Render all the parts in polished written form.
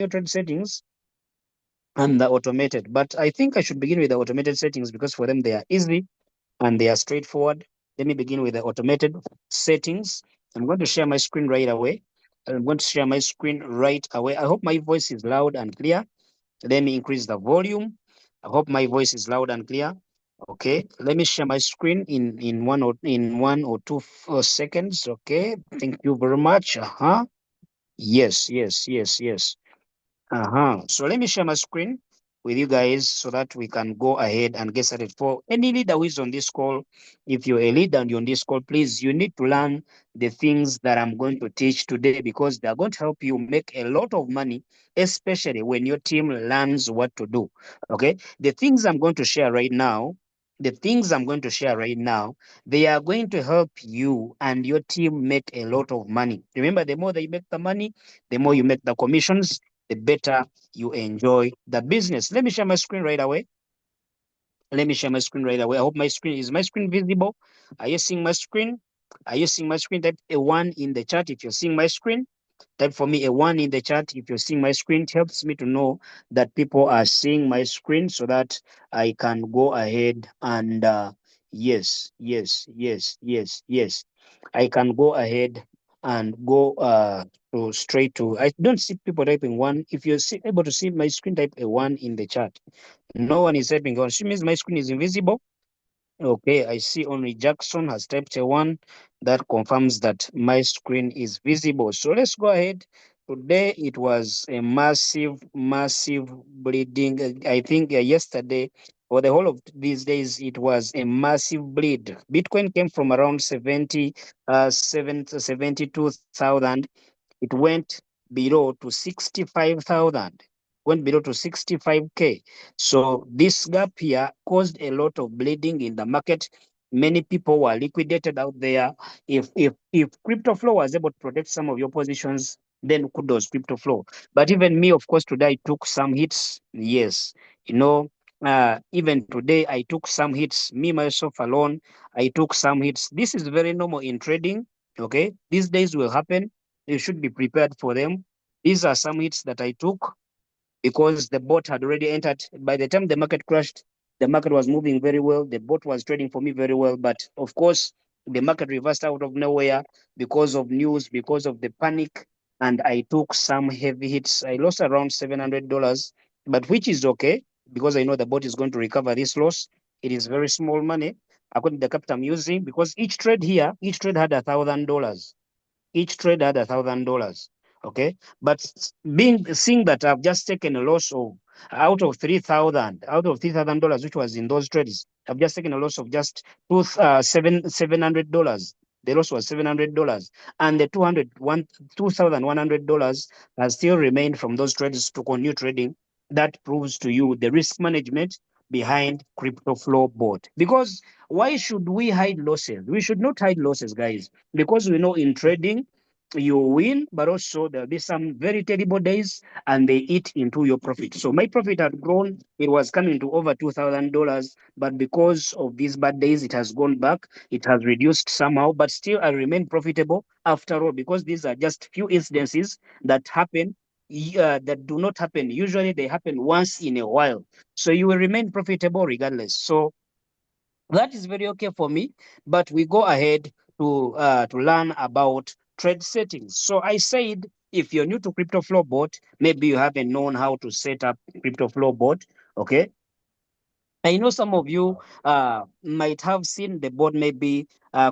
your trade settings and the automated. But I think I should begin with the automated settings because for them they are easy and they are straightforward. Let me begin with the automated settings. I'm going to share my screen right away. I'm going to share my screen right away. I hope my voice is loud and clear. Let me increase the volume. I hope my voice is loud and clear. Okay, let me share my screen in 1 or 2 seconds. Okay, thank you very much. Yes, yes, yes, yes. So let me share my screen with you guys so that we can go ahead and get started. For any leader who is on this call, if you're a leader and you're on this call, please, you need to learn the things that I'm going to teach today because they're going to help you make a lot of money, especially when your team learns what to do. Okay. The things I'm going to share right now, they are going to help you and your team make a lot of money. Remember, the more that you make the money, the more you make the commissions, the better you enjoy the business. Let me share my screen right away. Let me share my screen right away. I hope my screen visible. Are you seeing my screen? Are you seeing my screen? Type a one in the chat if you're seeing my screen. Type for me a one in the chat if you're seeing my screen. It helps me to know that people are seeing my screen so that I can go ahead and yes, yes, yes, yes, yes. I can go ahead and go to straight to. I don't see people typing one. If you're able to see my screen, type a one in the chat. No one is typing one. She means my screen is invisible. Okay, I see only Jackson has typed a one. That confirms that my screen is visible. So let's go ahead. Today it was a massive, massive bleeding. I think yesterday or the whole of these days it was a massive bleed. Bitcoin came from around 72,000. It went below to 65,000. Went below to 65K. So this gap here caused a lot of bleeding in the market. Many people were liquidated out there. If crypto flow was able to protect some of your positions, then kudos crypto flow. But even me, of course, today I took some hits. Yes, you know, even today I took some hits. Me myself alone, I took some hits. This is very normal in trading. Okay, these days will happen. You should be prepared for them. These are some hits that I took because the bot had already entered. By the time the market crashed, the market was moving very well. The bot was trading for me very well. But of course, the market reversed out of nowhere because of news, because of the panic. And I took some heavy hits. I lost around $700, but which is okay because I know the bot is going to recover this loss. It is very small money according to the capital I'm using because each trade had $1,000. Each trade had $1,000. Okay, but being seeing that I've just taken a loss of out of $3,000, which was in those trades, I've just taken a loss of just $700. The loss was $700, and the $2,100 has still remained from those trades to continue trading. That proves to you the risk management behind crypto flow bot. Because why should we hide losses? We should not hide losses, guys, because we know in trading you win, but also there'll be some very terrible days and they eat into your profit. So my profit had grown, it was coming to over $2,000, but because of these bad days, it has gone back, it has reduced somehow, but still I remain profitable after all, because these are just few incidences that happen. That do not happen. Usually they happen once in a while. So you will remain profitable regardless. So that is very okay for me, but we go ahead to learn about trade settings. So I said, if you're new to Crypto Flow Bot, maybe you haven't known how to set up Crypto Flow Bot. Okay, I know some of you might have seen the board maybe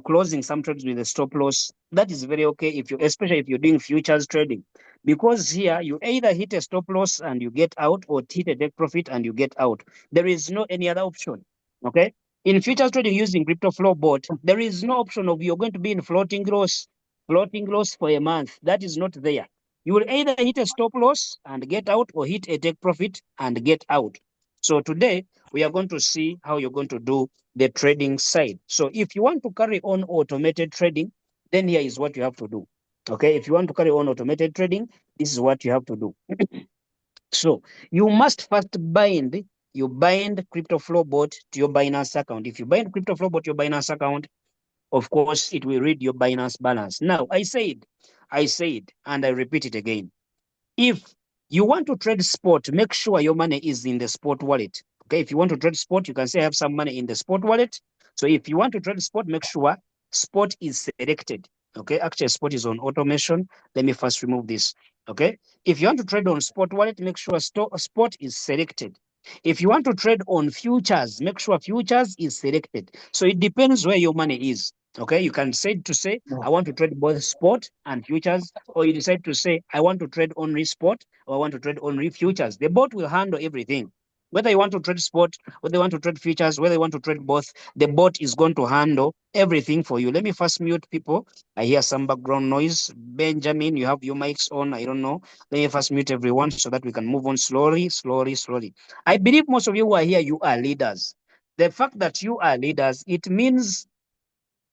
closing some trades with a stop loss. That is very okay if you, especially if you're doing futures trading, because here you either hit a stop loss and you get out, or hit a take profit and you get out. There is no any other option. Okay. In futures trading using crypto flow bot, there is no option of you're going to be in floating loss for a month. That is not there. You will either hit a stop loss and get out, or hit a take profit and get out. So today we are going to see how you're going to do the trading side. So if you want to carry on automated trading, then here is what you have to do. Okay, if you want to carry on automated trading, this is what you have to do. So you must first bind crypto flow bot to your Binance account. If you bind crypto flow bot to your Binance account, of course it will read your Binance balance. Now I said, and I repeat it again, if You want to trade sport, make sure your money is in the sport wallet. Okay, if you want to trade sport, you can say I have some money in the sport wallet. So if you want to trade sport, make sure sport is selected. Okay, actually sport is on automation. Let me first remove this. Okay, if you want to trade on sport wallet, make sure sport is selected. If you want to trade on futures, make sure futures is selected. So it depends where your money is. Okay, you can say I want to trade both sport and futures, or you decide to say I want to trade only sport, or I want to trade only futures. The bot will handle everything. Whether you want to trade sport, whether you want to trade futures, whether you want to trade both, the bot is going to handle everything for you. Let me first mute people. I hear some background noise. Benjamin, you have your mics on. I don't know. Let me first mute everyone so that we can move on slowly, slowly, slowly. I believe most of you who are here, you are leaders. The fact that you are leaders, it means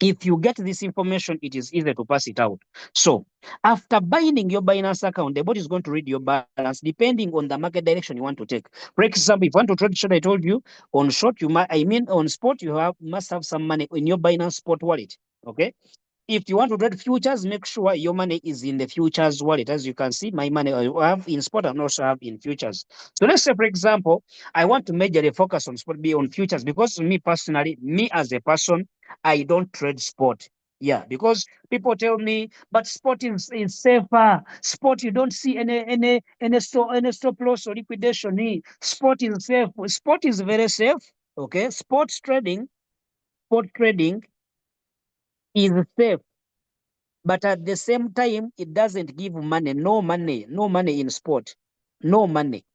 if you get this information, it is easy to pass it out. So after binding your Binance account, the bot is going to read your balance depending on the market direction you want to take. For example, if you want to trade short, I told you on short, on spot, must have some money in your Binance spot wallet. Okay. If you want to trade futures, make sure your money is in the futures wallet. As you can see, my money I have in spot and also have in futures. So let's say, for example, I want to majorly focus on spot, be on futures, because me personally, me as a person, I don't trade spot. Yeah, because people tell me, but spot is safer. Spot, you don't see any stop loss or liquidation. Spot is safe. Spot is very safe. Okay, spot trading is safe, but at the same time, it doesn't give money. No money in sport. No money.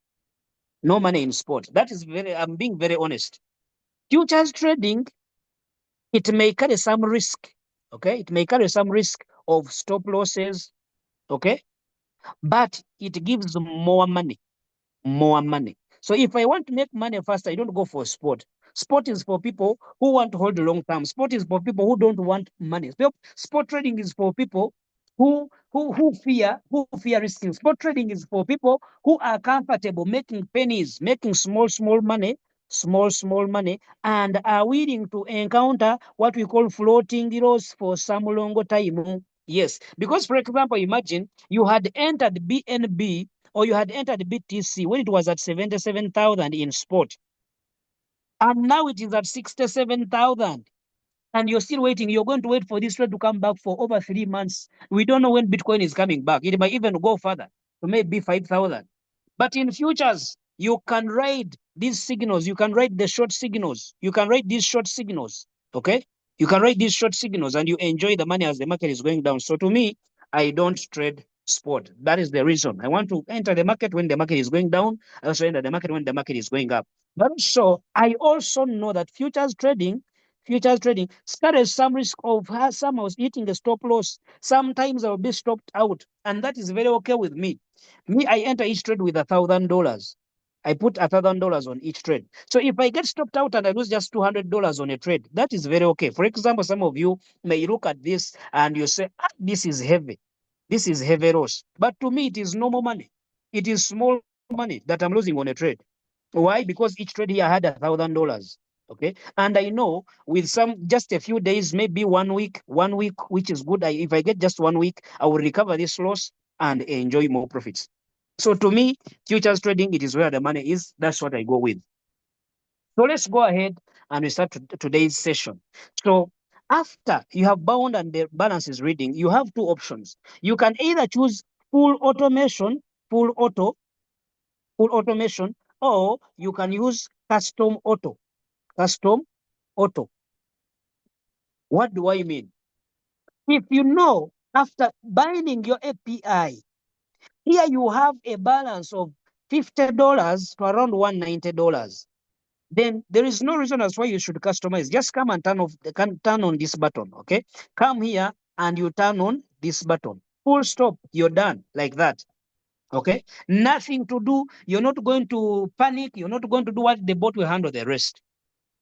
No money in sport. That is I'm being very honest. Futures trading, it may carry some risk. Okay. It may carry some risk of stop losses. Okay. But it gives more money. More money. So if I want to make money fast, I don't go for sport. Sport is for people who want to hold long term. Sport is for people who don't want money. Sport trading is for people who fear risking. Sport trading is for people who are comfortable making pennies, making small money, and are willing to encounter what we call floating loss for some longer time. Yes, because for example, imagine you had entered BNB or you had entered BTC when it was at 77,000 in spot, and now it is at 67,000. And you're still waiting. You're going to wait for this trade to come back for over 3 months. We don't know when Bitcoin is coming back. It might even go further to maybe 5,000. But in futures, you can ride these signals. You can ride the short signals. You can ride these short signals. Okay? You can ride these short signals and you enjoy the money as the market is going down. So to me, I don't trade spot. That is the reason. I want to enter the market when the market is going down. I also enter the market when the market is going up. But also, I also know that futures trading started some risk of some was hitting a stop loss. Sometimes I'll be stopped out, and that is very okay with me. Me, I enter each trade with $1,000. I put $1,000 on each trade. So if I get stopped out and I lose just $200 on a trade, that is very okay. For example, some of you may look at this and you say, this is heavy. This is heavy loss. But to me, it is normal money. It is small money that I'm losing on a trade. Why? Because each trade here had $1,000. Okay. And I know with just a few days, maybe 1 week, which is good. If I get just 1 week, I will recover this loss and enjoy more profits. So to me, futures trading, it is where the money is. That's what I go with. So let's go ahead and we start today's session. So after you have bound and the balance is reading, you have two options. You can either choose full automation, full auto, full automation, or you can use custom auto. Custom auto. What do I mean? If you know, after binding your API, here you have a balance of $50 to around $190. Then there is no reason as why you should customize. Just come and turn on this button. Okay, come here and you turn on this button. Full stop. You're done like that. Okay, nothing to do. You're not going to panic. You're not going to do what the bot will handle the rest.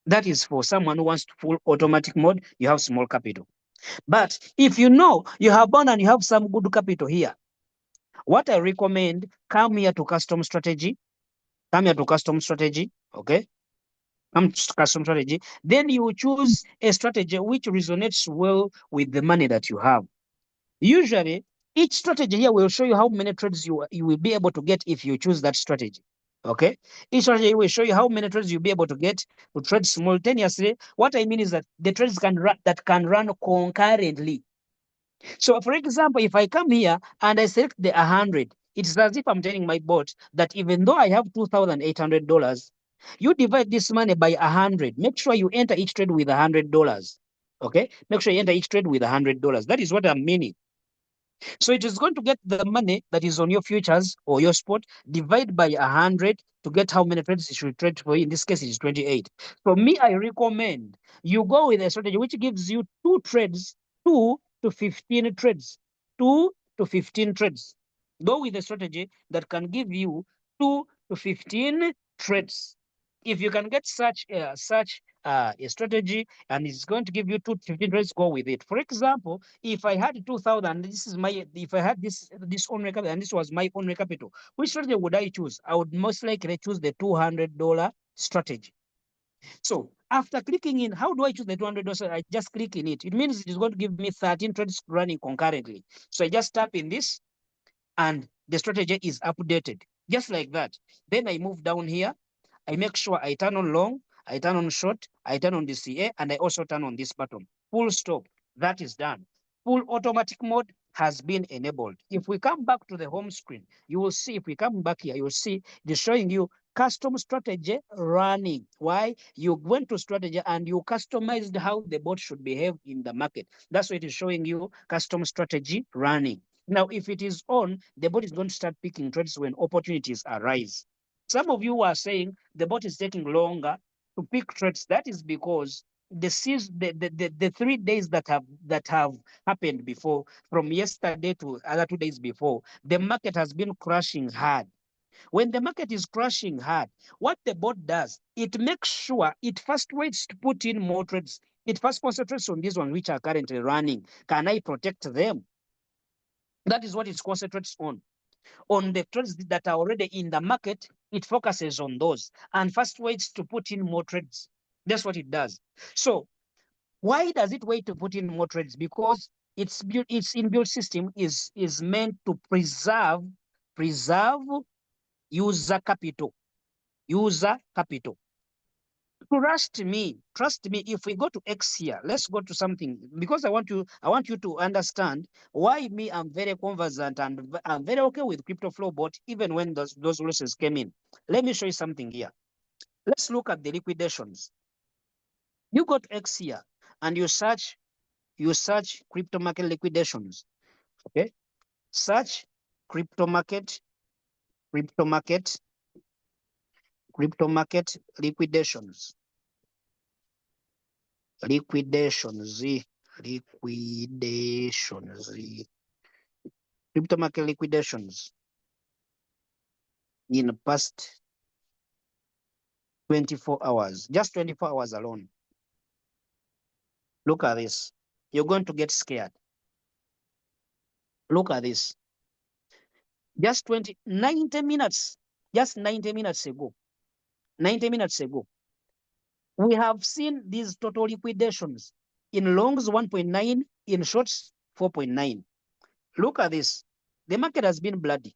That is for someone who wants full automatic mode. You have small capital. But if you know you have bound and you have some good capital here, what I recommend, come here to custom strategy. Come here to custom strategy. Okay. Custom strategy. Then you choose a strategy which resonates well with the money that you have. Usually, Each strategy here will show you how many trades you will be able to get if you choose that strategy. Okay, each strategy will show you how many trades you'll be able to get to trade simultaneously. What I mean is that the trades can run concurrently. So, for example, if I come here and I select the 100, it's as if I'm telling my bot that even though I have $2,800, you divide this money by 100. Make sure you enter each trade with $100. Okay, make sure you enter each trade with $100. That is what I'm meaning. So it is going to get the money that is on your futures or your spot, divide by 100 to get how many trades you should trade for. In this case, it is 28. For me, I recommend you go with a strategy which gives you 2 trades, 2 to 15 trades, 2 to 15 trades. Go with a strategy that can give you 2 to 15 trades. If you can get such a strategy and it's going to give you 2 to 15 trades, go with it. For example, if I had 2,000, if I had this own capital and this was my own capital, which strategy would I choose? I would most likely choose the $200 strategy. So after clicking in, how do I choose the $200? I just click in it. It means it is going to give me 13 trades running concurrently. So I just tap in this and the strategy is updated just like that. Then I move down here. I make sure I turn on long, I turn on short, I turn on the CA, and I also turn on this button. Full stop. That is done. Full automatic mode has been enabled. If we come back to the home screen, you will see, if we come back here, you will see it is showing you custom strategy running. Why? You went to strategy and you customized how the bot should behave in the market. That's why it is showing you custom strategy running. Now, if it is on, the bot is going to start picking trades when opportunities arise. Some of you are saying the bot is taking longer to pick trades. That is because the 3 days that have happened before, from yesterday to other 2 days before, the market has been crashing hard. When the market is crashing hard, what the bot does, it makes sure it first waits to put in more trades. It first concentrates on these ones which are currently running. Can I protect them? That is what it concentrates on. On the trades that are already in the market, it focuses on those and first waits to put in more trades. That's what it does. So why does it wait to put in more trades? Because its inbuilt system is meant to preserve user capital. User capital. Trust me, if we go to X here, let's go to something, because I want you to understand why me, I'm very conversant and I'm very okay with CryptoFlow bot, even when those losses came in. Let me show you something here. Let's look at the liquidations. You go to X here and you search crypto market liquidations. Okay, search crypto market liquidations. Liquidations. Crypto market liquidations in the past 24 hours, just 24 hours alone. Look at this. You're going to get scared. Look at this. Just 90 minutes, just 90 minutes ago, 90 minutes ago, we have seen these total liquidations in longs 1.9, in shorts 4.9. Look at this. The market has been bloody.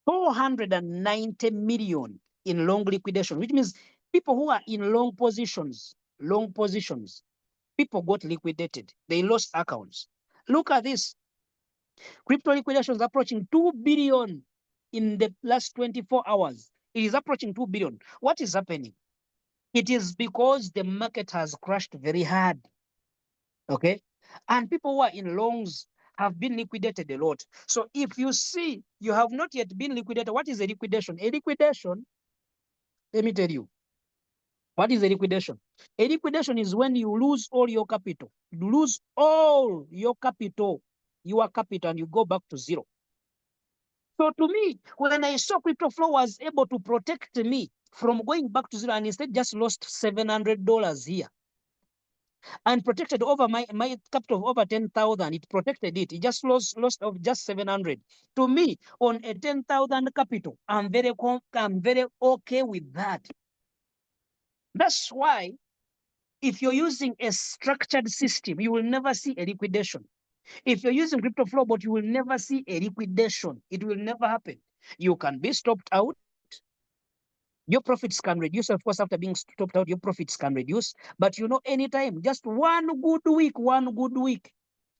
490 million in long liquidation, which means people who are in long positions, people got liquidated. They lost accounts. Look at this. Crypto liquidations approaching 2 billion in the last 24 hours. It is approaching 2 billion. What is happening? It is because the market has crashed very hard. Okay. And people who are in longs have been liquidated a lot. So if you see you have not yet been liquidated, what is a liquidation? A liquidation, let me tell you, what is a liquidation? A liquidation is when you lose all your capital. You lose all your capital, and you go back to zero. So to me, when I saw CryptoFlow was able to protect me from going back to zero and instead just lost $700 here and protected over my capital of over 10,000, it protected it. It just lost of just 700. To me, on a 10,000 capital, I'm very okay with that. That's why if you're using a structured system, you will never see a liquidation. If you're using crypto flow bot, you will never see a liquidation. It will never happen. You can be stopped out. Your profits can reduce. Of course, after being stopped out, your profits can reduce. But anytime, just one good week,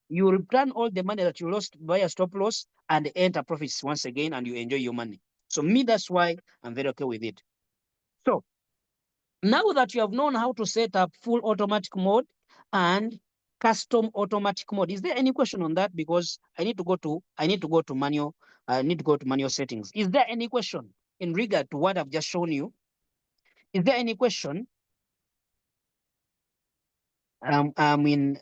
you return all the money that you lost via stop loss and enter profits once again, and you enjoy your money. So me, that's why I'm very okay with it. So now that you have known how to set up full automatic mode and custom automatic mode, is there any question on that? Because I need to go to manual. I need to go to manual settings. Is there any question in regard to what I've just shown you? Is there any question? I'm in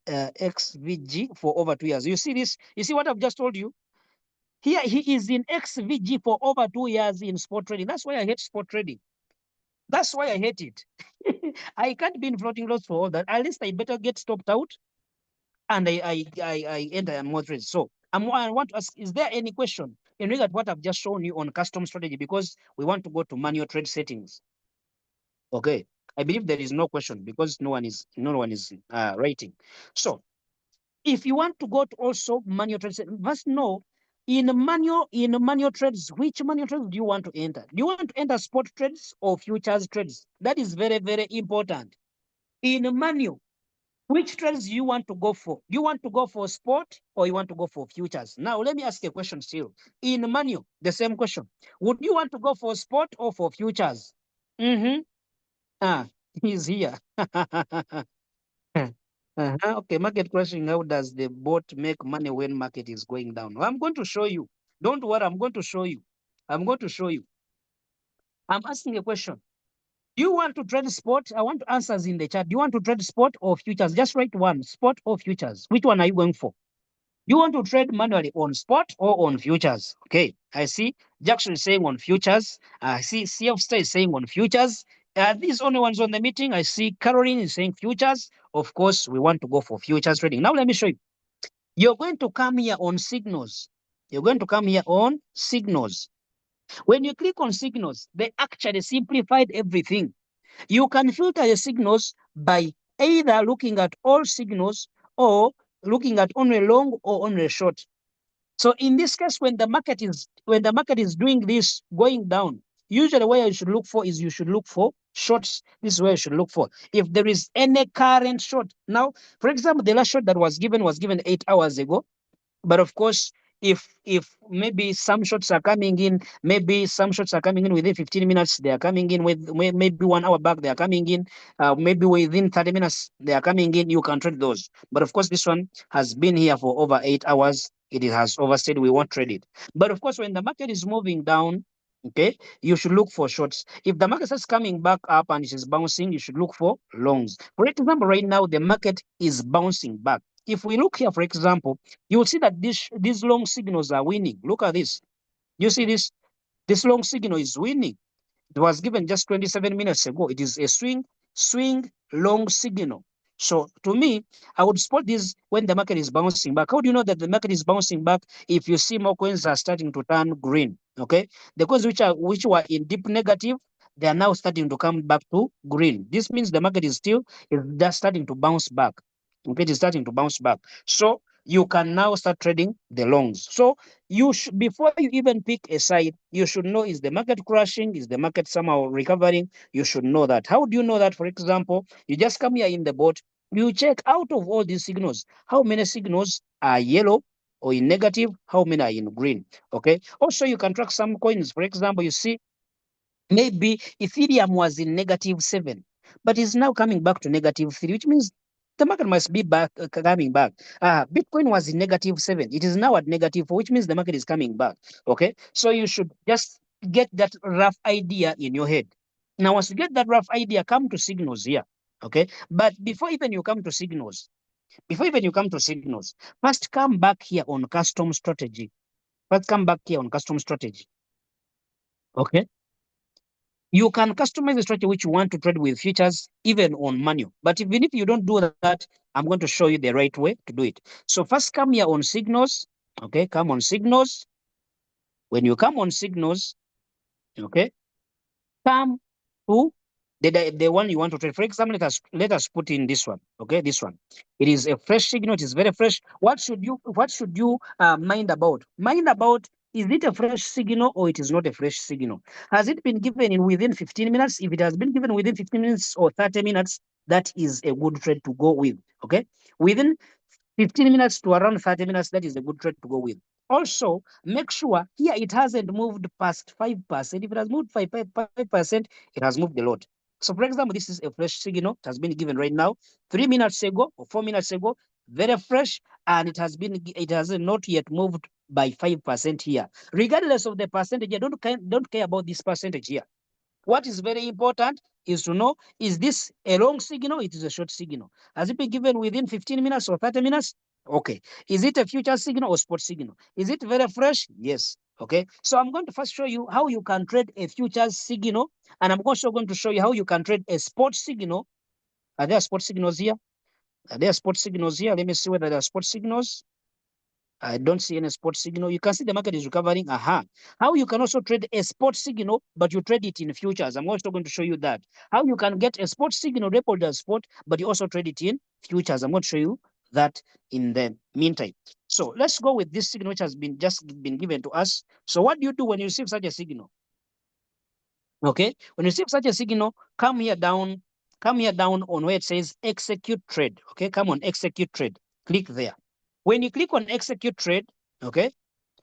XVG for over 2 years. You see this? You see what I've just told you? Here he is in XVG for over 2 years in spot trading. That's why I hate spot trading. That's why I hate it. I can't be in floating loss for all that. At least I better get stopped out and I enter more trades. So I want to ask, is there any question in regard to what I've just shown you on custom strategy? Because we want to go to manual trade settings. Okay. I believe there is no question because no one is writing. So if you want to go to also manual trades, must know in manual trades, which manual trades do you want to enter? Do you want to enter spot trades or futures trades? That is very, very important. In manual, which trades do you want to go for? Do you want to go for spot or you want to go for futures? Now, let me ask you a question still. In manual, the same question. Would you want to go for spot or for futures? Mm-hmm. Ah, he's here. Okay, market crashing. How does the bot make money when market is going down? I'm going to show you. Don't worry, I'm going to show you. I'm going to show you. I'm asking a question. Do you want to trade spot? I want answers in the chat. Do you want to trade spot or futures? Just write one, spot or futures. Which one are you going for? You want to trade manually on spot or on futures? Okay, I see Jackson is saying on futures. I see CF Star is saying on futures. These only ones on the meeting. I see Caroline is saying futures. Of course, we want to go for futures trading. Now, let me show you. You're going to come here on signals. You're going to come here on signals. When you click on signals, they actually simplified everything. You can filter the signals by either looking at all signals or looking at only long or only short. So in this case, when the market is doing this going down, usually where you should look for is you should look for shorts. This is where you should look for. If there is any current short. Now, for example, the last short that was given 8 hours ago. But of course, if maybe some shots are coming in, maybe some shots are coming in within 15 minutes, they are coming in with maybe 1 hour back, they are coming in, maybe within 30 minutes, they are coming in, you can trade those. But of course, this one has been here for over 8 hours. It has overstayed, we won't trade it. But of course, when the market is moving down, okay, you should look for shorts. If the market starts coming back up and it is bouncing, you should look for longs. For example, right now, the market is bouncing back. If we look here, for example, you will see that these long signals are winning. Look at this. You see this? This long signal is winning. It was given just 27 minutes ago. It is a swing long signal. So to me, I would spot this when the market is bouncing back. How do you know that the market is bouncing back? If you see more coins are starting to turn green, okay? The coins which were in deep negative, they are now starting to come back to green. This means the market is just starting to bounce back. Okay, it is starting to bounce back. So you can now start trading the longs. So you should, before you even pick a side, you should know, is the market crashing? Is the market somehow recovering? You should know that. How do you know that? For example, you just come here in the bot, you check out of all these signals, how many signals are yellow or in negative, how many are in green. Okay. Also, you can track some coins. For example, you see maybe Ethereum was in -7, but is now coming back to -3, which means the market must be back, coming back. Bitcoin was in -7. It is now at -4, which means the market is coming back. Okay. So you should just get that rough idea in your head. Now, once you get that rough idea, come to signals here. Okay. But before even you come to signals, first come back here on custom strategy. Okay. You can customize the strategy which you want to trade with futures, even on manual. But even if you don't do that, I'm going to show you the right way to do it. So first come here on signals. Okay, come on signals. When you come on signals, okay, come to the one you want to trade. For example, let us put in this one. Okay, this one. It is a fresh signal. It is very fresh. What should you mind about? Mind about, is it a fresh signal or it is not a fresh signal? Has it been given in within 15 minutes? If it has been given within 15 minutes or 30 minutes, that is a good trade to go with. Okay, within 15 minutes to around 30 minutes, that is a good trade to go with. Also, make sure here it hasn't moved past 5%. If it has moved 5%, it has moved a lot. So, for example, this is a fresh signal. It has been given right now, 3 minutes ago or 4 minutes ago, very fresh, and it has not yet moved by 5% here. Regardless of the percentage, I don't care about this percentage here. What is very important is to know, is this a long signal? It is a short signal. Has it been given within 15 minutes or 30 minutes? Okay. Is it a future signal or spot signal? Is it very fresh? Yes. Okay. So I'm going to first show you how you can trade a futures signal, and I'm also going to show you how you can trade a spot signal. Are there spot signals here? Are there spot signals here? Let me see whether there are spot signals. I don't see any spot signal. You can see the market is recovering. Aha. How you can also trade a spot signal, but you trade it in futures. I'm also going to show you that. How you can get a spot signal labeled as spot, but you also trade it in futures. I'm going to show you that in the meantime. So let's go with this signal which has just been given to us. So what do you do when you receive such a signal? Okay, when you receive such a signal, come here down on where it says execute trade. Okay, come on, execute trade. Click there. When you click on execute trade, okay,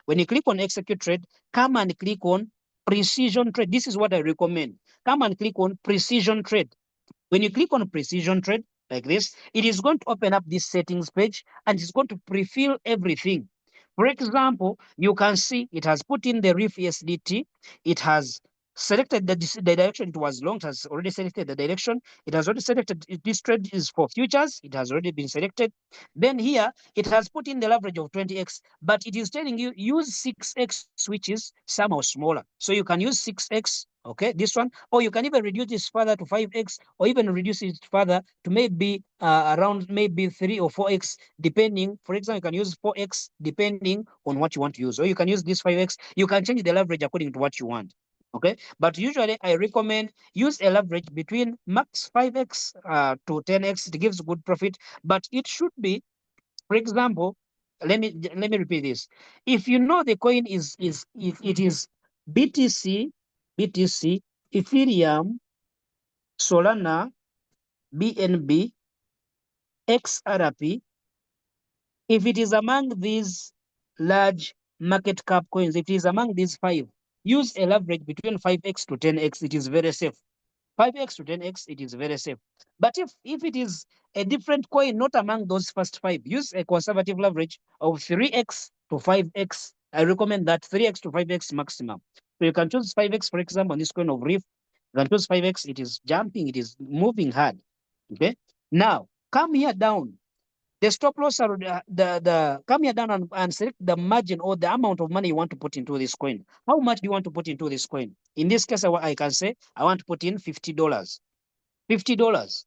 when you click on execute trade, come and click on precision trade. This is what I recommend. Come and click on precision trade. When you click on precision trade like this, it is going to open up this settings page and it's going to pre-fill everything. For example, you can see it has put in the RIF SDT. It has selected the direction it was long. It has already selected the direction. It has already selected this trade is for futures. It has already been selected. Then here, it has put in the leverage of 20x, but it is telling you use 6x switches, somehow smaller. So you can use 6x, okay, this one, or you can even reduce this further to 5x, or even reduce it further to maybe around maybe 3 or 4x, depending. For example, you can use 4x depending on what you want to use, or you can use this 5x. You can change the leverage according to what you want. Okay, but usually I recommend use a leverage between max 5x to 10x. It gives good profit, but it should be, for example, let me repeat this. If you know the coin is if it is BTC, Ethereum, Solana, BNB, XRP, if it is among these large market cap coins, if it is among these five, use a leverage between 5x to 10x. It is very safe. 5x to 10x, it is very safe. But if it is a different coin, not among those first five, use a conservative leverage of 3x to 5x. I recommend that 3x to 5x maximum. So you can choose 5x, for example, on this coin of RIF. You can choose 5x, it is jumping, it is moving hard. Okay. Now, come here down. The stop loss are the come here down and select the margin or the amount of money you want to put into this coin. How much do you want to put into this coin? In this case, I can say I want to put in $50. $50.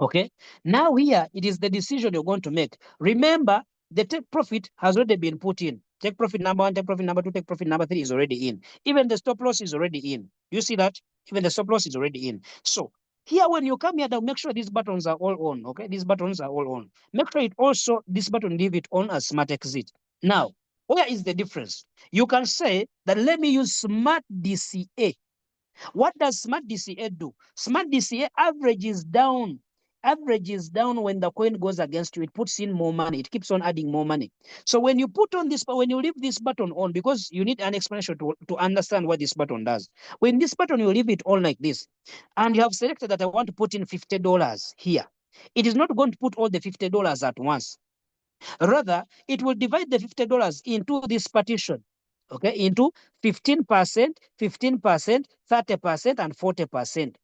Okay. Now here it is the decision you're going to make. Remember, the take profit has already been put in. Take profit number one, take profit number two, take profit number three is already in. Even the stop loss is already in. You see that? Even the stop loss is already in. So here, when you come here, make sure these buttons are all on. Okay, these buttons are all on. Make sure it also this button leave it on as smart exit. Now, where is the difference? You can say that let me use smart DCA. What does smart DCA do? Smart DCA averages down. Averages down when the coin goes against you. It puts in more money. It keeps on adding more money. So when you put on this, when you leave this button on, because you need an explanation to understand what this button does. When this button, you leave it on like this, and you have selected that I want to put in $50 here. It is not going to put all the $50 at once. Rather, it will divide the $50 into this partition, okay, into 15%, 15%, 30%, and 40%.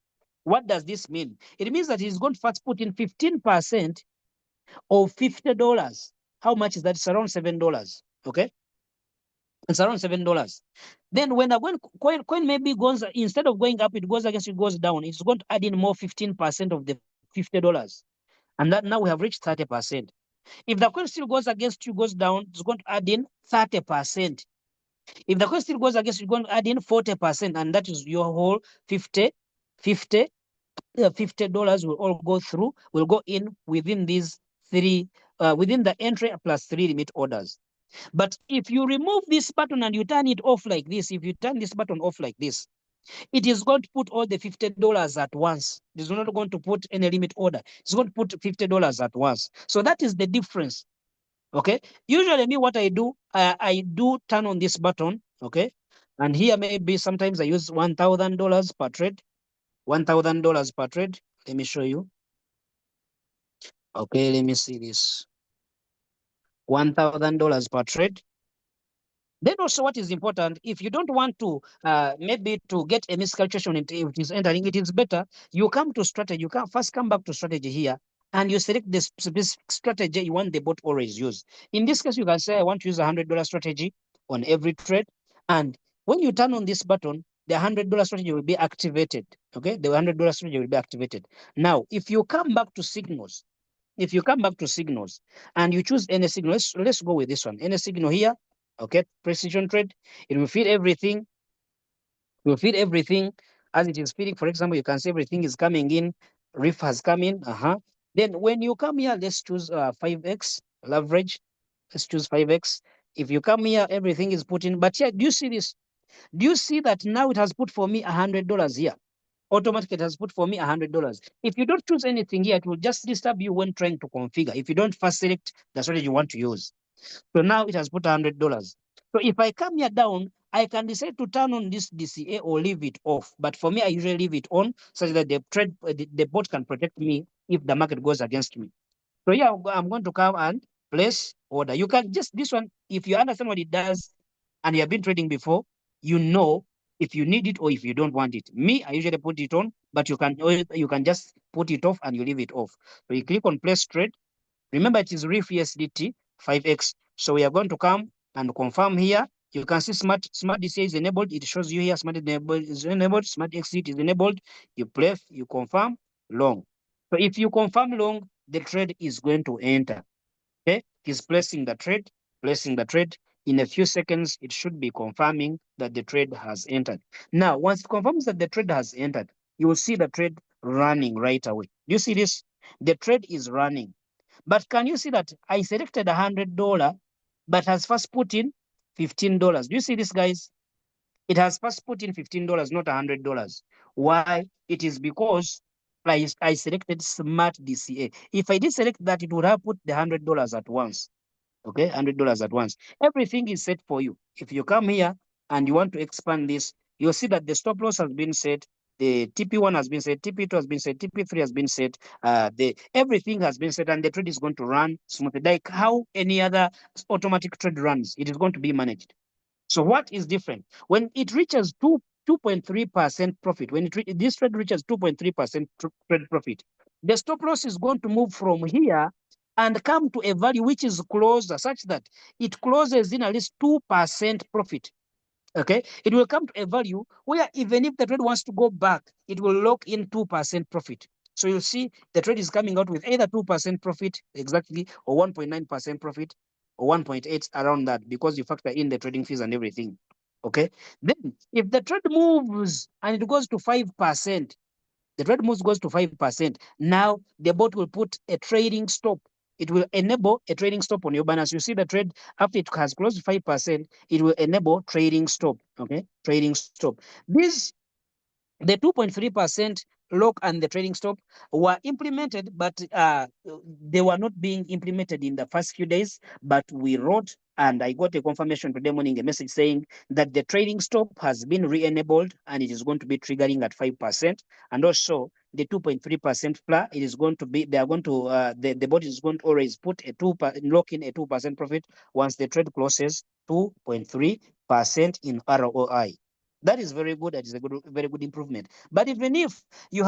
What does this mean? It means that he's going to first put in 15% of $50. How much is that? It's around $7. Okay, it's around $7. Then when the coin maybe goes, instead of going up, it goes against, it goes down. It's going to add in more 15% of the $50, and that now we have reached 30%. If the coin still goes against you, goes down, it's going to add in 30%. If the coin still goes against you, it's going to add in 40%, and that is your whole 50, 50, $50 will all go through, will go in within these three, within the entry plus 3 limit orders. But if you remove this button and you turn it off like this, if you turn this button off like this, it is going to put all the $50 at once. It is not going to put any limit order. It's going to put $50 at once. So that is the difference. Okay. Usually me, what I do, I do turn on this button. Okay. And here maybe sometimes I use $1,000 per trade. $1,000 per trade. Let me show you. Okay, let me see this. $1,000 per trade. Then also what is important, if you don't want to maybe to get a miscalculation if it is entering, it is better you come to strategy. You can first come back to strategy here and you select the specific strategy you want the bot always use. In this case, you can say I want to use $100 strategy on every trade. And when you turn on this button, the $100 strategy will be activated. Okay, the $100 strategy will be activated. Now, if you come back to signals, and you choose any signal, let's go with this one, any signal here. Okay, precision trade, it will feed everything. It will feed everything as it is feeding. For example, you can see everything is coming in. Reef has come in. Then when you come here, let's choose 5x leverage. Let's choose 5x. If you come here, everything is put in. But here, do you see this? Do you see that now it has put for me $100 here? Automatically, it has put for me $100. If you don't choose anything here, it will just disturb you when trying to configure. If you don't first select the strategy you want to use. So now it has put $100. So if I come here down, I can decide to turn on this DCA or leave it off. But for me, I usually leave it on such that the bot can protect me if the market goes against me. So yeah, I'm going to come and place order. You can just this one, if you understand what it does and you have been trading before, you know if you need it or if you don't want it. Me, I usually put it on, but you can just put it off and you leave it off. So you click on place trade. Remember, it is REEF USDT 5x. So we are going to come and confirm here. You can see smart DCA is enabled. It shows you here smart enable is enabled, smart exit is enabled. You place, you confirm long. So if you confirm long, the trade is going to enter. Okay, he's placing the trade, placing the trade. In a few seconds, it should be confirming that the trade has entered. Now, once it confirms that the trade has entered, you will see the trade running right away. Do you see this? The trade is running. But can you see that I selected $100, but has first put in $15? Do you see this, guys? It has first put in $15, not $100. Why? It is because I selected Smart DCA. If I did select that, it would have put the $100 at once. Okay, $100 at once. Everything is set for you. If you come here and you want to expand this, you'll see that the stop loss has been set. The TP1 has been set, TP2 has been set, TP3 has been set. Everything has been set, and the trade is going to run smoothly, like how any other automatic trade runs. It is going to be managed. So what is different? When it reaches 2.3% profit, when this trade reaches 2.3% trade profit, the stop loss is going to move from here and come to a value which is closer, such that it closes in at least 2% profit. Okay, it will come to a value where even if the trade wants to go back, it will lock in 2% profit. So you'll see the trade is coming out with either 2% profit exactly, or 1.9% profit, or 1.8 around that, because you factor in the trading fees and everything. Okay, then if the trade moves and it goes to 5%, the trade moves goes to 5%. Now the bot will put a trading stop. It will enable a trading stop on your balance. You see the trade after it has closed 5%, it will enable trading stop. Okay, trading stop. This the 2.3% lock and the trading stop were implemented, but they were not being implemented in the first few days. But we wrote, and I got a confirmation today morning, a message saying that the trading stop has been re-enabled and it is going to be triggering at 5%. And also the 2.3% FLA, it is going to be, they are going to, the body is going to always put a lock in a 2% profit once the trade closes 2.3% in ROI. That is very good. That is a very good improvement. But even if you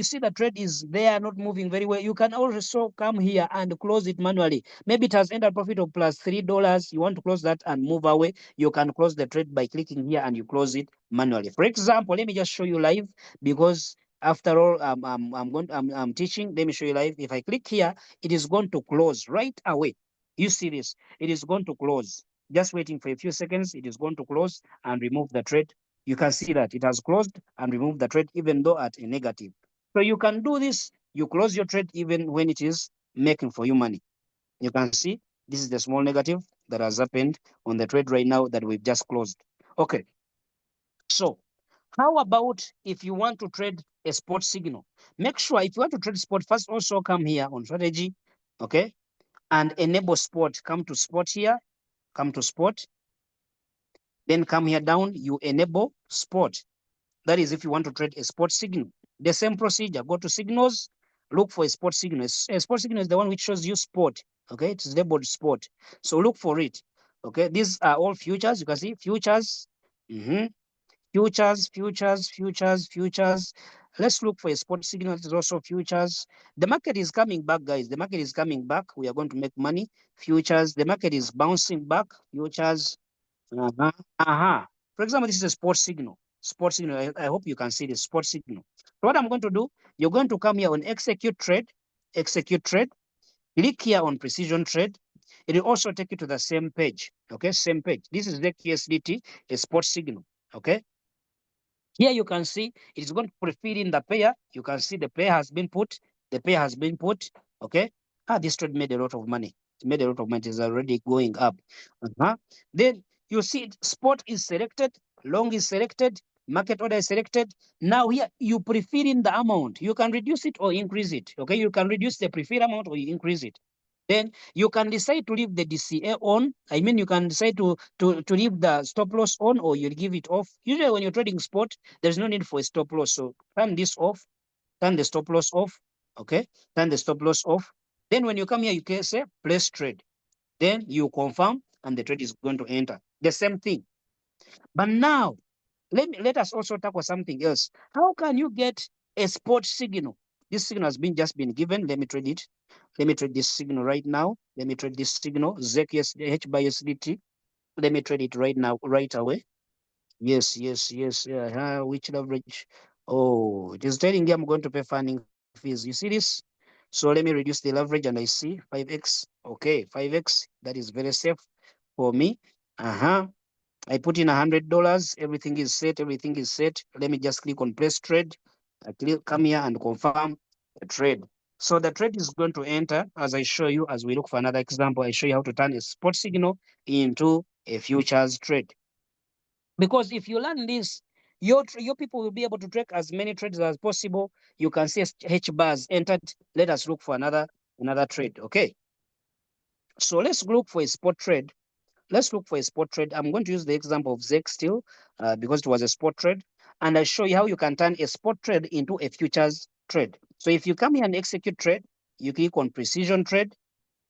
see the trade is there not moving very well, you can also come here and close it manually. Maybe it has entered profit of plus $3. You want to close that and move away. You can close the trade by clicking here and you close it manually. For example, let me just show you live, because after all, I'm teaching. Let me show you live. If I click here, it is going to close right away. You see this? It is going to close. Just waiting for a few seconds, it is going to close and remove the trade. You can see that it has closed and removed the trade, even though at a negative. So you can do this. You close your trade even when it is making for you money. You can see this is the small negative that has happened on the trade right now that we've just closed. Okay. So how about if you want to trade a spot signal? Make sure if you want to trade spot, first also come here on strategy, okay, and enable spot. Come to spot here, come to spot, then come here down, you enable spot. That is if you want to trade a spot signal. The same procedure, go to signals, look for a spot signal. A spot signal is the one which shows you spot, okay? It's labeled spot. So look for it, okay? These are all futures. You can see futures, futures, futures, futures, futures. Let's look for a spot signal. It is also futures. The market is coming back, guys. The market is coming back. We are going to make money. Futures. The market is bouncing back. Futures. For example, this is a spot signal. Spot signal. I hope you can see the spot signal. So what I'm going to do, you're going to come here on execute trade. Execute trade. Click here on precision trade. It will also take you to the same page. Okay, same page. This is the QSDT, a spot signal. Okay. Here you can see it's going to prefill in the pair. You can see the pair has been put. The pair has been put. Okay. This trade made a lot of money. It made a lot of money. It's already going up. Then you see spot is selected, long is selected, market order is selected. Now here you prefill in the amount. You can reduce it or increase it. Okay. You can reduce the preferred amount or you increase it. Then you can decide to leave the DCA on. I mean, you can decide to leave the stop loss on or you give it off. Usually when you're trading spot, there's no need for a stop loss. So turn this off, turn the stop loss off. Okay, turn the stop loss off. Then when you come here, you can say place trade. Then you confirm and the trade is going to enter. The same thing. But now, let us also talk about something else. How can you get a spot signal? This signal has been just been given. Let me trade it. Let me trade this signal right now. Let me trade this signal, ZEC by USDT. Let me trade it right now, right away. Yes, yes, yes. Which leverage? Oh, it is telling me I'm going to pay funding fees. You see this? So let me reduce the leverage and I see 5x. Okay, 5x. That is very safe for me. Uh-huh. I put in $100. Everything is set. Everything is set. Let me just click on place trade. I click, come here and confirm the trade. So the trade is going to enter as I show you. As we look for another example, I show you how to turn a spot signal into a futures trade. Because if you learn this, your people will be able to track as many trades as possible. You can see H bars entered. Let us look for another trade. Okay. So let's look for a spot trade. Let's look for a spot trade. I'm going to use the example of ZEC still because it was a spot trade. And I show you how you can turn a spot trade into a futures trade. So if you come here and execute trade, you click on precision trade,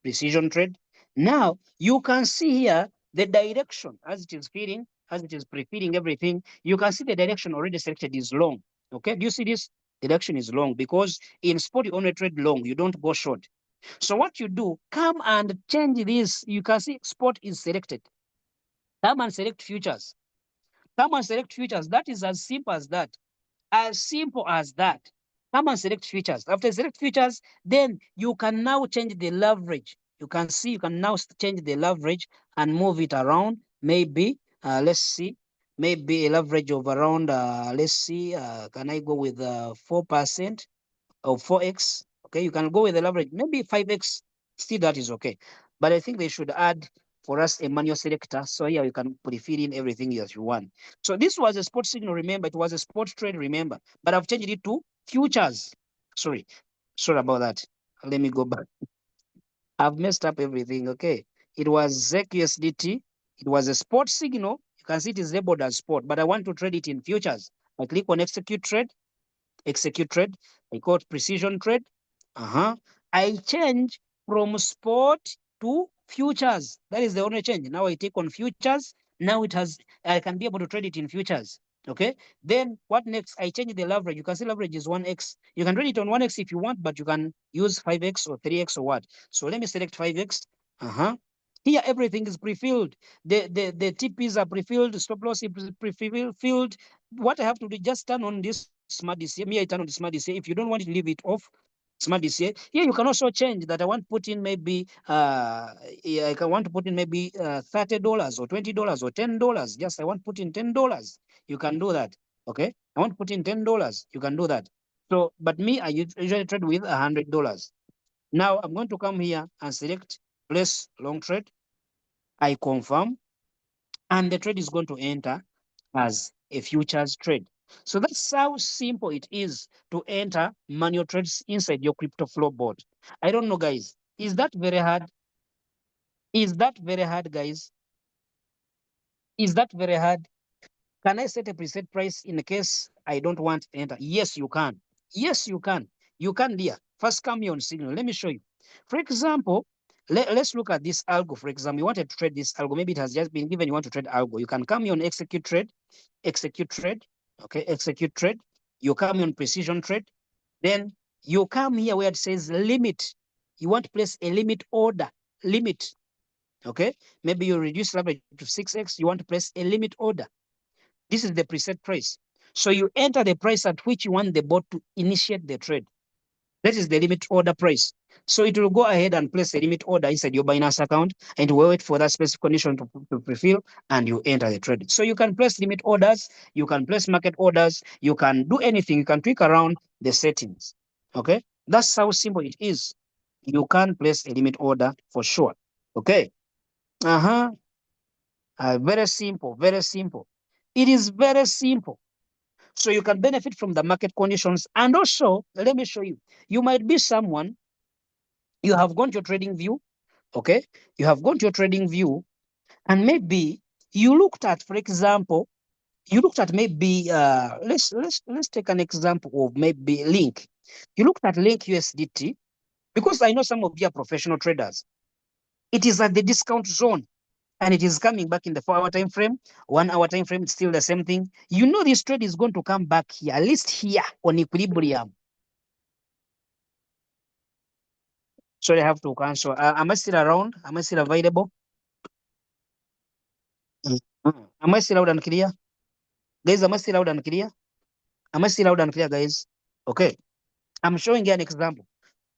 precision trade. Now you can see here the direction as it is feeding, as it is pre-feeding everything. You can see the direction already selected is long. Okay, do you see this? Direction is long because in spot you only trade long, you don't go short. So what you do, come and change this. You can see spot is selected. Come and select futures. Come and select futures. That is as simple as that. As simple as that. Come and select futures. After select futures, then you can now change the leverage. You can see you can now change the leverage and move it around. Maybe, let's see, maybe a leverage of around, let's see, can I go with 4% or 4x? Okay, you can go with the leverage, maybe 5x. Still, that is okay. But I think they should add for us a manual selector. So here you can pre-fill in everything that you want. So this was a spot signal, remember. It was a spot trade, remember. But I've changed it to futures. Sorry. Sorry about that. Let me go back. I've messed up everything, okay? It was ZEC USDT. It was a spot signal. You can see it is labeled as spot, but I want to trade it in futures. I click on execute trade. Execute trade. I call it precision trade. I change from spot to futures. That is the only change. Now I take on futures. Now it has, I can be able to trade it in futures. Okay. Then what next? I change the leverage. You can see leverage is 1x. You can trade it on 1x if you want, but you can use 5x or 3x or what. So let me select 5x. Here everything is pre-filled. The TPs are pre-filled. Stop loss is pre-filled. What I have to do, just turn on this smart DCA. Me, I turn on the smart DCA. If you don't want it, leave it off. Smart DCA. Here you can also change that. I want to put in maybe I can want to put in maybe $30 or $20 or $10. Just I want to put in $10. You can do that. Okay. I want to put in $10. You can do that. So, but me, I usually trade with $100. Now I'm going to come here and select place long trade. I confirm, and the trade is going to enter as a futures trade. So that's how simple it is to enter manual trades inside your crypto flow board. I don't know, guys. Is that very hard? Is that very hard, guys? Is that very hard? Can I set a preset price in case I don't want to enter? Yes, you can. Yes, you can. You can, dear. First, come here on Signal. Let me show you. For example, let's look at this algo. For example, you wanted to trade this algo. Maybe it has just been given. You want to trade algo. You can come here on execute trade. Execute trade. Okay, execute trade. You come here on precision trade. Then you come here where it says limit. You want to place a limit order. Limit. Okay, maybe you reduce leverage to 6x. You want to place a limit order. This is the preset price. So you enter the price at which you want the bot to initiate the trade. That is the limit order price. So it will go ahead and place a limit order inside your Binance account and wait for that specific condition to fulfill, and you enter the trade. So you can place limit orders, you can place market orders, you can do anything, you can tweak around the settings. Okay, that's how simple it is. You can place a limit order for sure. Okay. Uh-huh. Very simple, very simple. It is very simple. So you can benefit from the market conditions. And also, let me show you. You might be someone, you have gone to your trading view, okay? You have gone to your trading view, and maybe you looked at, for example, you looked at maybe let's take an example of maybe Link. You looked at Link USDT because I know some of you are professional traders. It is at the discount zone, and it is coming back in the 4-hour time frame. 1-hour time frame, it's still the same thing. You know this trade is going to come back here, at least here on equilibrium. Sorry, I have to cancel. Am I still around? Am I still available? Am I still loud and clear? Guys, am I still loud and clear? Am I still loud and clear, guys? Okay. I'm showing you an example.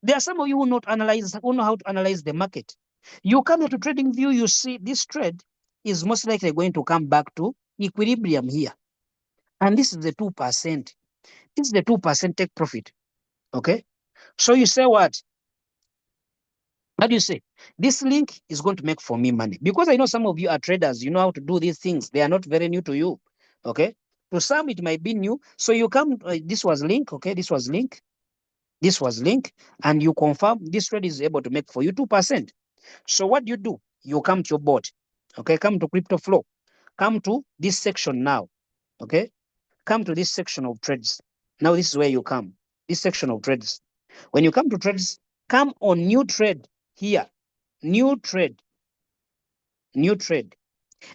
There are some of you who who know how to analyze the market. You come here to trading view, you see this trade is most likely going to come back to equilibrium here. And this is the 2%. This is the 2% take profit. Okay. So you say what? How do you say? This link is going to make for me money because I know some of you are traders. You know how to do these things. They are not very new to you. Okay. To some, it might be new. So you come, this was link. Okay. This was link. This was link. And you confirm this trade is able to make for you 2%. So what you do? You come to your board. Okay. Come to crypto flow. Come to this section now. Okay. Come to this section of trades. Now this is where you come. This section of trades. When you come to trades, come on new trade here. New trade. New trade.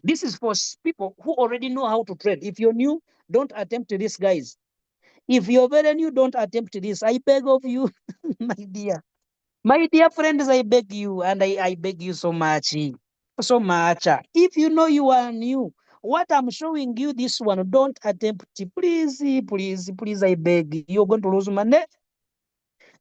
This is for people who already know how to trade. If you're new, don't attempt this, guys. If you're very new, don't attempt this. I beg of you, my dear. My dear friends, I beg you, and I beg you so much. So much. If you know you are new, what I'm showing you this one, don't attempt it. Please, please, please, I beg. You're going to lose money.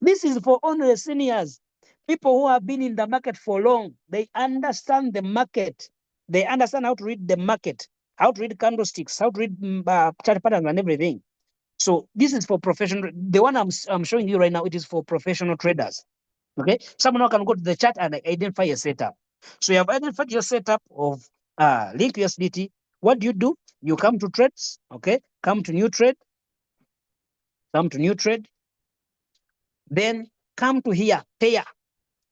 This is for only seniors, people who have been in the market for long. They understand the market. They understand how to read the market, how to read candlesticks, how to read chart patterns and everything. So this is for professional. The one I'm showing you right now, it is for professional traders. Okay, someone can go to the chart and identify a setup. So you have identified your setup of Link USDT. What do? You come to trades. Okay, come to new trade. Come to new trade. Then come to here, pair.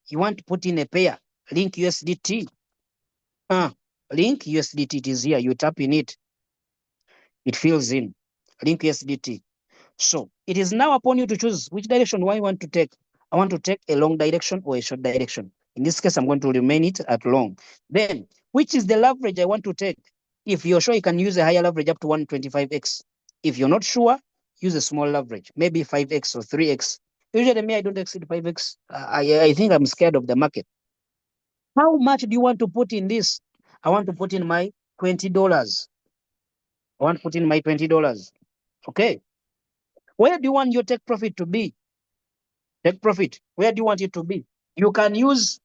You want to put in a pair, Link USDT. Link USDT, it is here. You tap in it. It fills in. Link USDT. So it is now upon you to choose which direction I want to take. I want to take a long direction or a short direction. In this case, I'm going to remain it at long. Then, which is the leverage I want to take? If you're sure, you can use a higher leverage up to 125x. If you're not sure, use a small leverage, maybe 5x or 3x. Usually, me, I don't exceed 5x. I think I'm scared of the market. How much do you want to put in this? I want to put in my $20. I want to put in my $20. Okay. Where do you want your take profit to be? Take profit. Where do you want it to be? You can use,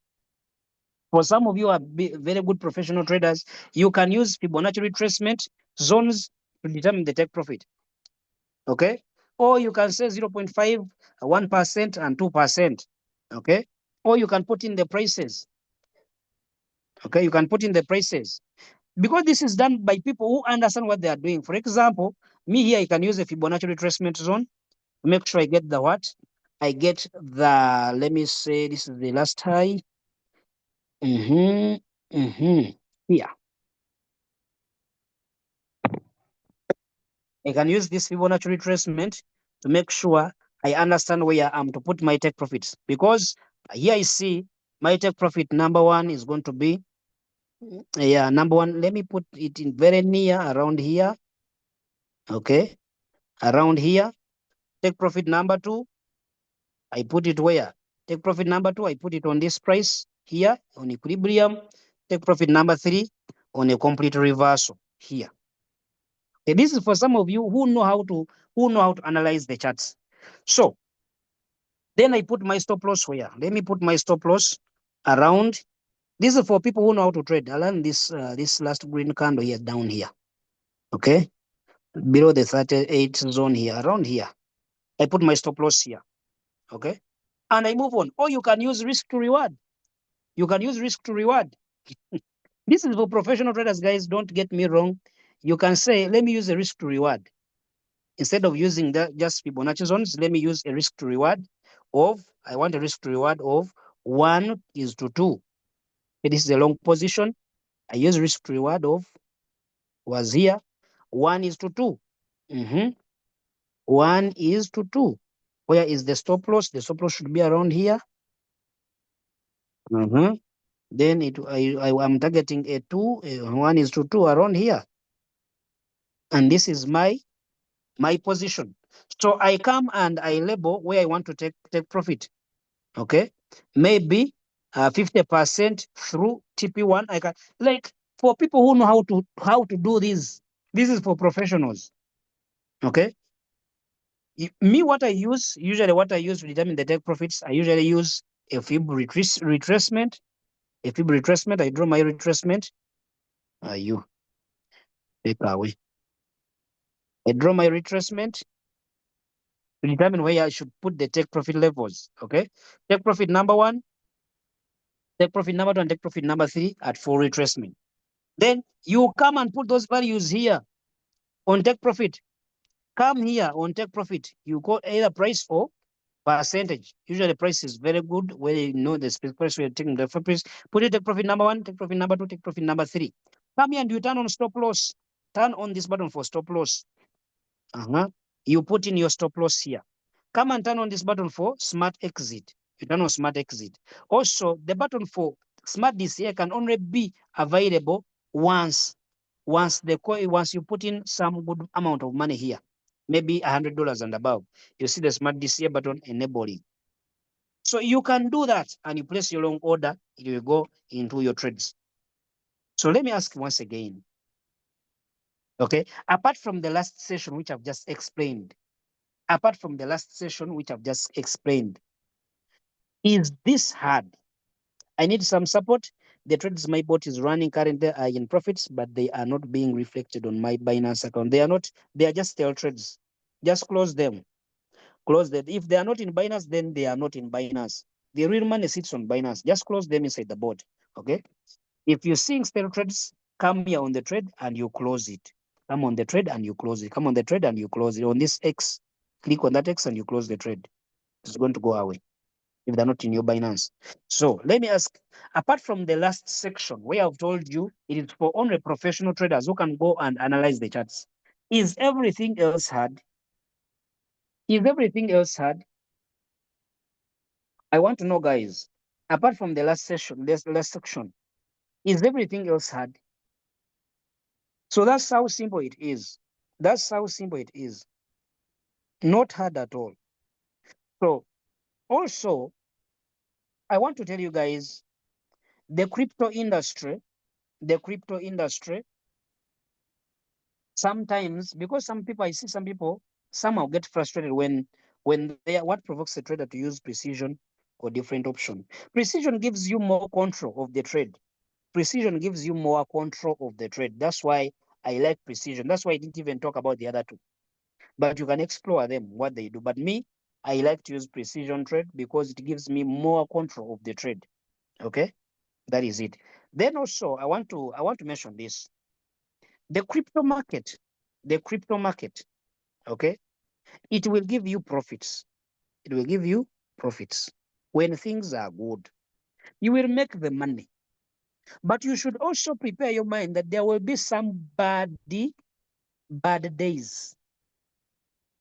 for some of you are very good professional traders, you can use Fibonacci retracement zones to determine the take profit. Okay. or you can say 0.5, 1%, and 2%. Okay, or you can put in the prices. Okay, you can put in the prices because this is done by people who understand what they are doing. For example, me here, I can use a Fibonacci retracement zone to make sure I get the what? I get the, let me say, this is the last high. Here. I can use this Fibonacci retracement to make sure I understand where I'm to put my take profits. Because here I see my take profit number one is going to be, yeah, number one. Let me put it in very near around here. Okay, around here. Take profit number two, I put it where? Take profit number two, I put it on this price here on equilibrium. Take profit number three on a complete reversal here. Okay, this is for some of you who know how to analyze the charts. So then I put my stop loss where? Let me put my stop loss around. This is for people who know how to trade. Around this last green candle here down here. Okay, below the 38 zone here, around here. I put my stop loss here. Okay, and I move on. Or you can use risk to reward. You can use risk to reward. This is for professional traders, guys. Don't get me wrong. You can say, let me use a risk to reward. Instead of using the just Fibonacci zones, let me use a risk to reward of, I want a risk to reward of 1:2. This is a long position. I use risk to reward of, was here, 1:2. 1:2. Where is the stop loss? The stop loss should be around here. Then I'm targeting a 2, 1:2 around here. And this is my position. So I come and I label where I want to take profit. Okay, maybe 50% through TP1. I can, like, for people who know how to do this. This is for professionals. Okay, me, what I use usually, what I use to determine the take profits, I usually use a fib retracement. A fib retracement. I draw my retracement. You take away. I draw my retracement to determine where I should put the take profit levels. Okay, take profit number one, take profit number two, and take profit number three at full retracement. Then you come and put those values here on take profit. Come here on take profit. You call either price or percentage. Usually price is very good where you know the specific price you're taking the price. Put it take profit number one, take profit number two, take profit number three. Come here and you turn on stop loss. Turn on this button for stop loss. You put in your stop loss here. Come and turn on this button for smart exit. You turn on smart exit. Also, the button for smart DCA can only be available once you put in some good amount of money here, maybe $100 and above. You see the smart DCA button enabling. So you can do that and you place your long order, it will go into your trades. So let me ask once again. Okay, apart from the last session which I've just explained, is this hard? I need some support. The trades my bot is running currently are in profits, but they are not being reflected on my Binance account. They are just tail trades. Just close them. Close them. If they are not in Binance, then they are not in Binance. The real money sits on Binance. Just close them inside the bot. Okay. If you're seeing stale trades, come here on the trade and you close it. Come on the trade and you close it. Come on the trade and you close it. On this X, click on that X and you close the trade. It's going to go away if they're not in your Binance. So let me ask, apart from the last section where I've told you it is for only professional traders who can go and analyze the charts, is everything else hard? Is everything else hard? I want to know, guys, apart from the last section, is everything else hard? So that's how simple it is. That's how simple it is. Not hard at all. So also, I want to tell you guys, the crypto industry, sometimes, because I see some people somehow get frustrated when what provokes a trader to use precision or different option. Precision gives you more control of the trade. Precision gives you more control of the trade. That's why I like precision. That's why I didn't even talk about the other two. but you can explore them, what they do. But me, I like to use precision trade because it gives me more control of the trade. Okay, that is it. Then also, I want to mention this: the crypto market, the crypto market. Okay, it will give you profits. It will give you profits when things are good. You will make the money, but you should also prepare your mind that there will be some bad days.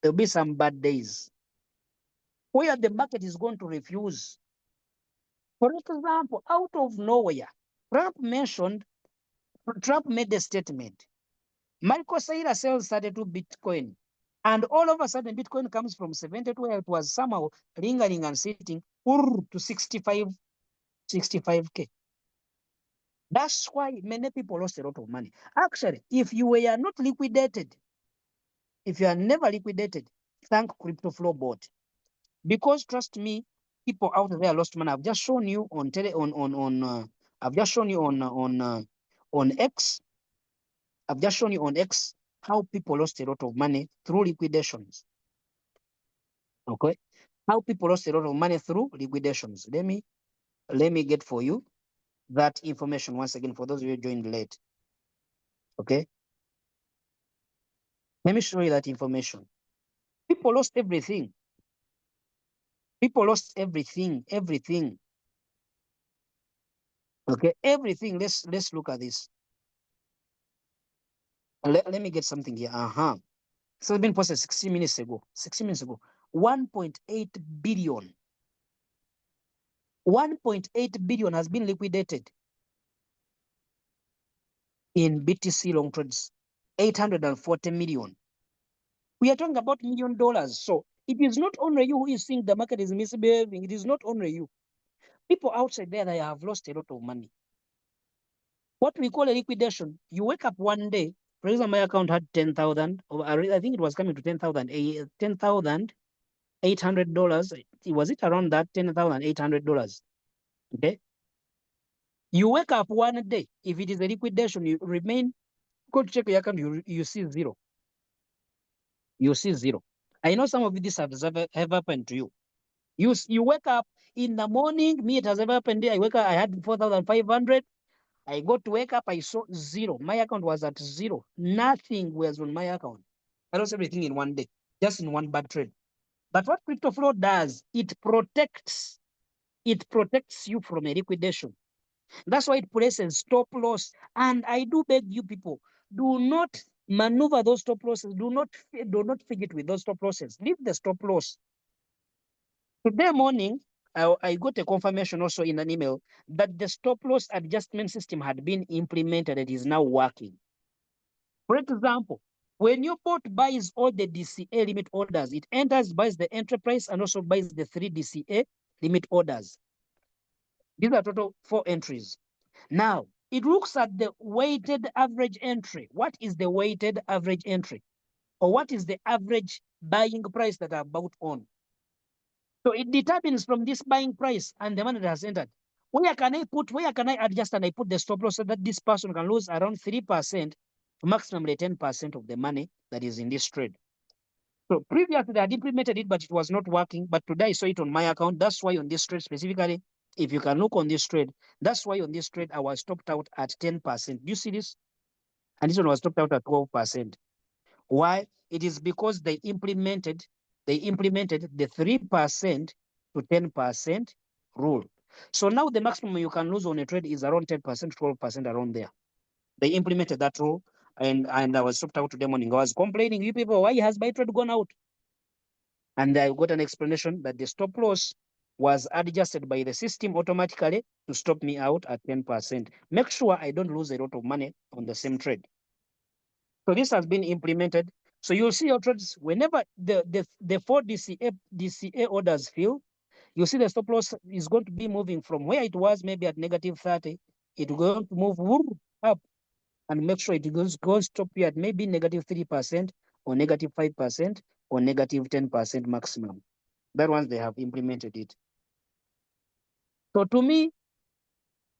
There will be some bad days where the market is going to refuse. For example, out of nowhere, Trump mentioned, Trump made a statement. Michael Saylor sells 32 Bitcoin. And all of a sudden, Bitcoin comes from 70 where it was somehow lingering and sitting to 65K. That's why many people lost a lot of money. Actually, if you were not liquidated, if you are never liquidated, thank Crypto Flow Board. Because trust me, people out there lost money. I've just shown you on I've just shown you on X. I've just shown you on X how people lost a lot of money through liquidations. Okay, how people lost a lot of money through liquidations. Let me get for you that information once again for those of you who joined late. Okay, let me show you that information. People lost everything. People lost everything, everything. Okay, everything. Let's look at this. Let me get something here. So it's been posted 60 minutes ago. 60 minutes ago. 1.8 billion. 1.8 billion has been liquidated in BTC long trades. 840 million. We are talking about $1 million. So it is not only you who is seeing the market is misbehaving. It is not only you. People outside there, they have lost a lot of money. What we call a liquidation, you wake up one day, for example, my account had 10,000, I think it was coming to 10,000, $10,800. Was it around that $10,800? Okay. You wake up one day, if it is a liquidation, you remain, go to check your account, you see zero. You see zero. I know some of this have happened to you. You wake up in the morning, me, it has ever happened. I wake up, I had 4,500. I got to wake up, I saw zero. My account was at zero. Nothing was on my account. I lost everything in one day, just in one bad trade. But what Crypto Flow does, it protects you from a liquidation. That's why it places stop loss. And I do beg you people, do not maneuver those stop losses. Do not fidget with those stop losses. Leave the stop loss. Today morning, I got a confirmation also in an email that the stop loss adjustment system had been implemented. It is now working. For example, when your bot buys all the DCA limit orders, it buys the enterprise and also buys the 3 DCA limit orders. These are total 4 entries. Now, it looks at the weighted average entry. What is the weighted average entry? Or what is the average buying price that I bought on? So it determines from this buying price and the money that has entered. Where can I adjust and I put the stop loss so that this person can lose around 3% to maximally 10% of the money that is in this trade? So previously they had implemented it, but it was not working. But today I saw it on my account. That's why on this trade specifically, if you can look on this trade, that's why on this trade I was stopped out at 10%. Do you see this? And this one was stopped out at 12%. Why? It is because they implemented the 3% to 10% rule. So now the maximum you can lose on a trade is around 10%, 12% around there. They implemented that rule, and I was stopped out today morning. I was complaining, you people, why has my trade gone out? And I got an explanation that the stop loss was adjusted by the system automatically to stop me out at 10%. Make sure I don't lose a lot of money on the same trade. So this has been implemented. So you'll see your trades whenever the 4 DCA orders fill, you see the stop loss is going to be moving from where it was maybe at negative 30. It's going to move up and make sure it goes stop you at maybe negative 3% or negative 5% or negative 10% maximum. That once they have implemented it. So to me,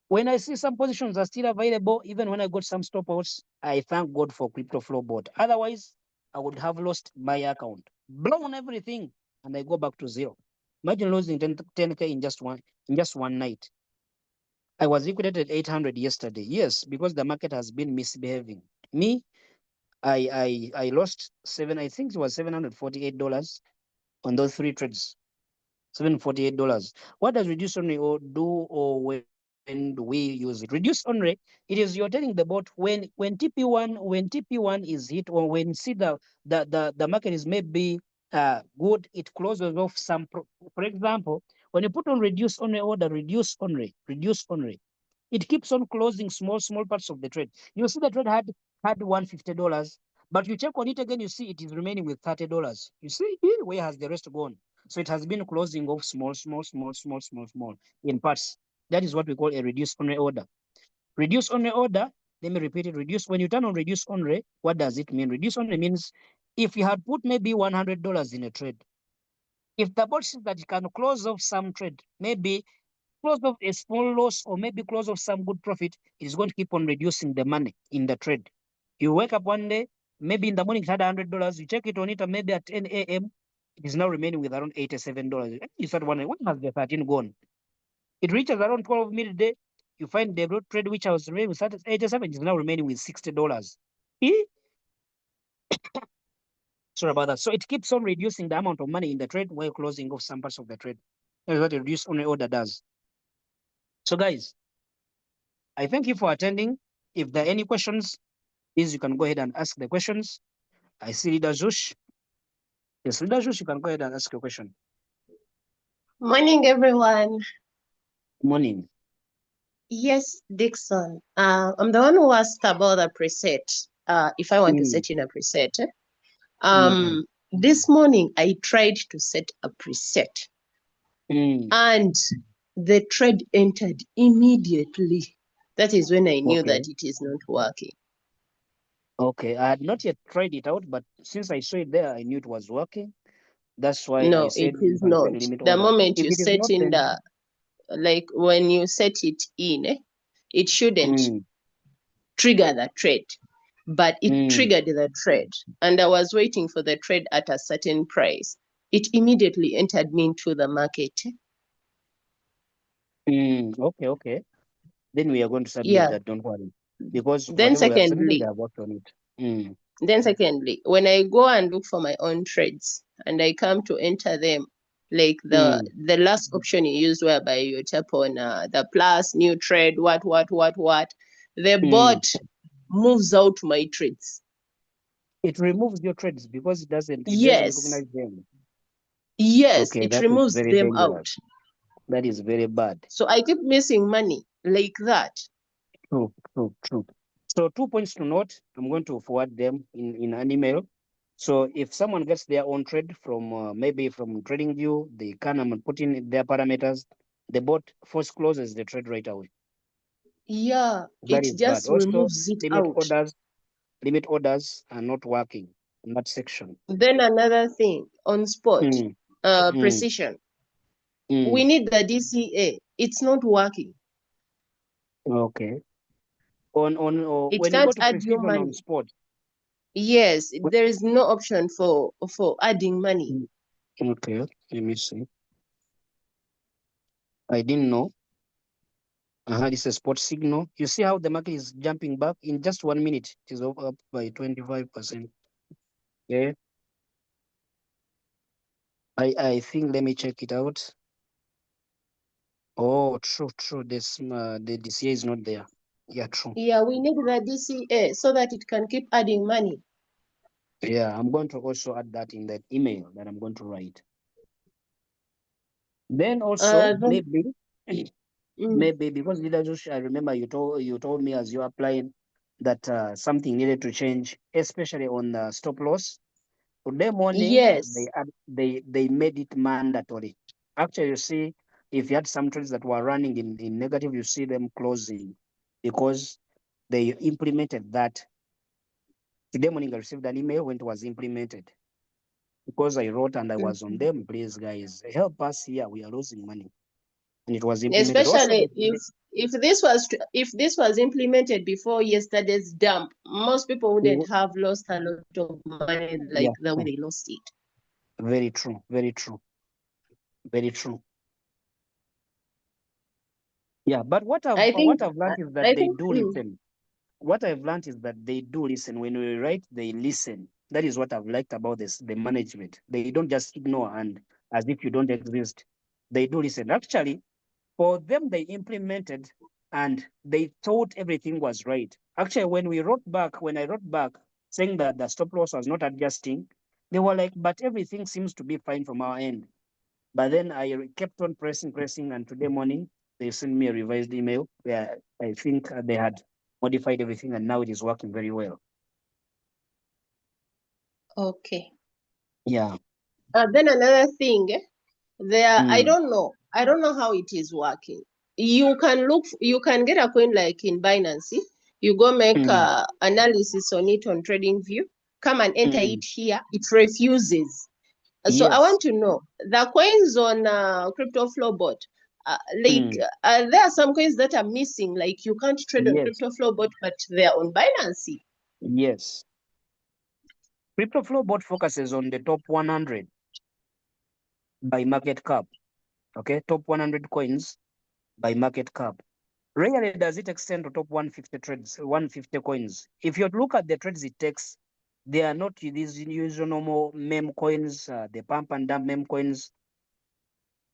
when I see some positions are still available, even when I got some stop outs, I thank God for Crypto Flow Board. Otherwise, I would have lost my account, blown everything, and I go back to zero. Imagine losing 10K in just one night. I was liquidated 800 yesterday. Yes, because the market has been misbehaving. Me, I lost I think it was $748 on those three trades. $748. What does reduce only or do, or when do we use it? Reduce only, it is you're telling the bot when TP1 is hit, or when see the market is maybe good, it closes off for example, when you put on reduce only order, reduce only, it keeps on closing small parts of the trade. You see the trade had $150, but you check on it again, you see it is remaining with $30. You see, where has the rest gone? So it has been closing off small in parts. That is what we call a reduce only order. Reduce only order, let me repeat it. Reduce, when you turn on reduce only, what does it mean? Reduce only means if you had put maybe $100 in a trade, if the bot sees that you can close off some trade, maybe close off a small loss or maybe close off some good profit, it is going to keep on reducing the money in the trade. You wake up one day, maybe in the morning it had $100, you check it on it, and maybe at 10 a.m. it is now remaining with around $87. You start wondering, when has the 13 gone? It reaches around 12 midday, you find the road trade which I was remaining with 87 is now remaining with $60. Eh? Sorry about that. So it keeps on reducing the amount of money in the trade while closing off some parts of the trade. That is what a reduce only order does. So guys, I thank you for attending. If there are any questions, please you can go ahead and ask the questions. I see Leader Zush. Yes, Leader Zush, you can go ahead and ask your question. Morning, everyone. Morning. Yes, Dixon. I'm the one who asked about a preset. If I want to set in a preset. Mm. This morning I tried to set a preset, and the trade entered immediately. That is when I knew that it is not working. Okay, I had not yet tried it out, but since I saw it there, I knew it was working. That's why I No, said it you is can set not. limit The orders. moment If you it is set not, in then like when you set it in, it shouldn't trigger the trade, but it triggered the trade, and I was waiting for the trade at a certain price. It immediately entered me into the market. Okay. Then we are going to submit Yeah. that, don't worry. Because Then whatever we have submitted, they secondly, have worked on it. Mm. when I go and look for my own trades and I come to enter them, like the last option you used, whereby you tap on the plus new trade, what, the bot moves out my trades. It removes your trades because it doesn't Yes, recognize them. yes, Okay, it that is removes very them out. dangerous. That is very bad. So I keep missing money like that. True. So 2 points to note. I'm going to forward them in an email. So if someone gets their own trade from maybe from TradingView, they can put in their parameters. The bot force closes the trade right away. Yeah, That it is bad. just Also, removes it limit out. orders. Limit orders are not working in that section. Then another thing on spot, Mm, mm, precision. We mm. need the DCA. It's not working. Okay. Or It when you go can't to add you precision on money. spot. Yes, wh- there is no option for adding money. mm, Okay, let me see. I didn't know. This is a spot signal. You see how the market is jumping back in just 1 minute. It is up by 25%. Yeah. I think let me check it out. Oh, true. The DCA is not there. Yeah, true. Yeah, we need the DCA so that it can keep adding money. Yeah, I'm going to also add that in that email that I'm going to write. Then also Then, maybe because Leader Josh, I remember you told me as you applying that something needed to change, especially on the stop loss. Today morning, yes. they made it mandatory. Actually, you see, if you had some trades that were running in negative, you see them closing because they implemented that. Today morning, I received an email when it was implemented because I wrote and I was on them. Please, guys, help us here. We are losing money. and it was implemented. Especially if this was implemented before yesterday's dump, most people wouldn't have lost a lot of money like yeah, the way they lost it. very true, very true, very true. Yeah, but what I've learned is that I they think do listen. What I've learned is that they do listen. When we write, they listen. That is what I've liked about this, the management. They don't just ignore and as if you don't exist. They do listen. Actually, for them, they implemented and they thought everything was right. Actually, when I wrote back saying that the stop loss was not adjusting, they were like, but everything seems to be fine from our end. But then I kept on pressing, and today morning they sent me a revised email where I think they had modified everything, and now it is working very well. okay. Yeah. Then another thing, I Mm. don't know how it is working. You can get a coin like in Binance. You go make analysis on it on TradingView, come and enter it here, it refuses. So I Yes. want to know the coins on CryptoFlow bot. There are some coins that are missing. Like you can't trade on Yes. CryptoFlow bot, but they're on Binance. Yes. CryptoFlow bot focuses on the top 100 by market cap. Okay, top 100 coins by market cap. Rarely does it extend to top 150 trades, 150 coins. If you look at the trades it takes, they are not these usual normal meme coins, the pump and dump meme coins.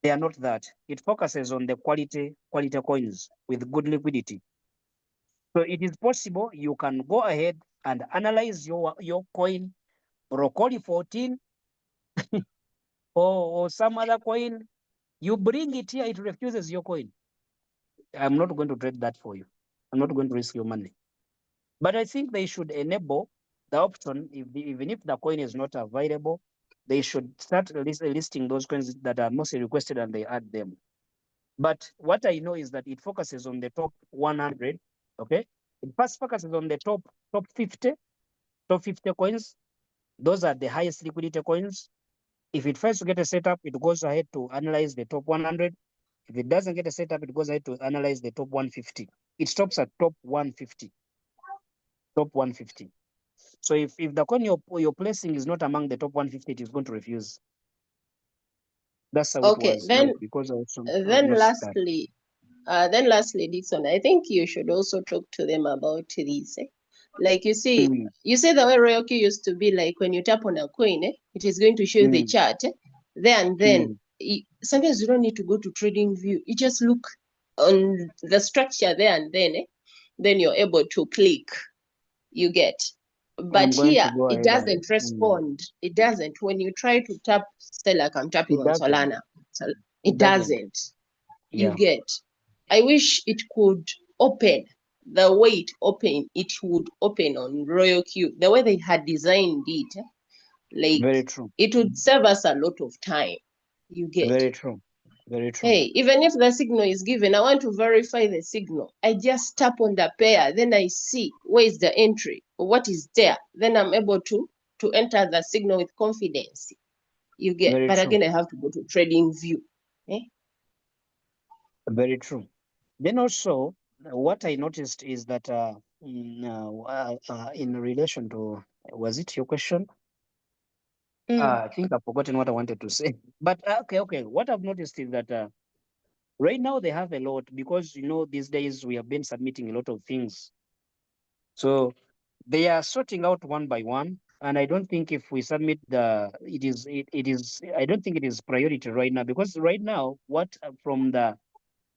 They are not that. It focuses on the quality coins with good liquidity. So it is possible you can go ahead and analyze your coin, Broccoli 14, or some other coin. You bring it here, it refuses your coin. I'm not going to trade that for you. I'm not going to risk your money. But I think they should enable the option, even if the coin is not available, they should start listing those coins that are mostly requested and they add them. But what I know is that it focuses on the top 100. Okay, it first focuses on the top 50, top 50 coins. Those are the highest liquidity coins. If it tries to get a setup, it goes ahead to analyze the top 100. If it doesn't get a setup, it goes ahead to analyze the top 150. It stops at top 150. Top 150. So if the coin you're placing is not among the top 150, it is going to refuse. That's how it was. Then Like, because then lastly, Dixon, I think you should also talk to them about this. Like you see, you say the way Royalty used to be, like when you tap on a coin, it is going to show you the chart there and then. Sometimes you don't need to go to TradingView. You just look on the structure there and then you're able to click. You get. But here, it doesn't respond. It doesn't. When you try to tap, say like I'm tapping on Solana, it doesn't. You get. I wish it could open the way it would open on Royal Q. The way they had designed it, like very true. It would save us a lot of time. You get. Very true. Very true. Hey, even if the signal is given, I want to verify the signal. I just tap on the pair, then I see where is the entry, what is there. Then I'm able to enter the signal with confidence. You get. Very but true. Again, I have to go to TradingView. Very true. Then also, what I noticed is that in relation to, was it your question? I think I've forgotten what I wanted to say. But okay. What I've noticed is that right now they have a lot, because these days we have been submitting a lot of things. So they are sorting out one by one. And I don't think if we submit it is, I don't think it is priority right now, because right now,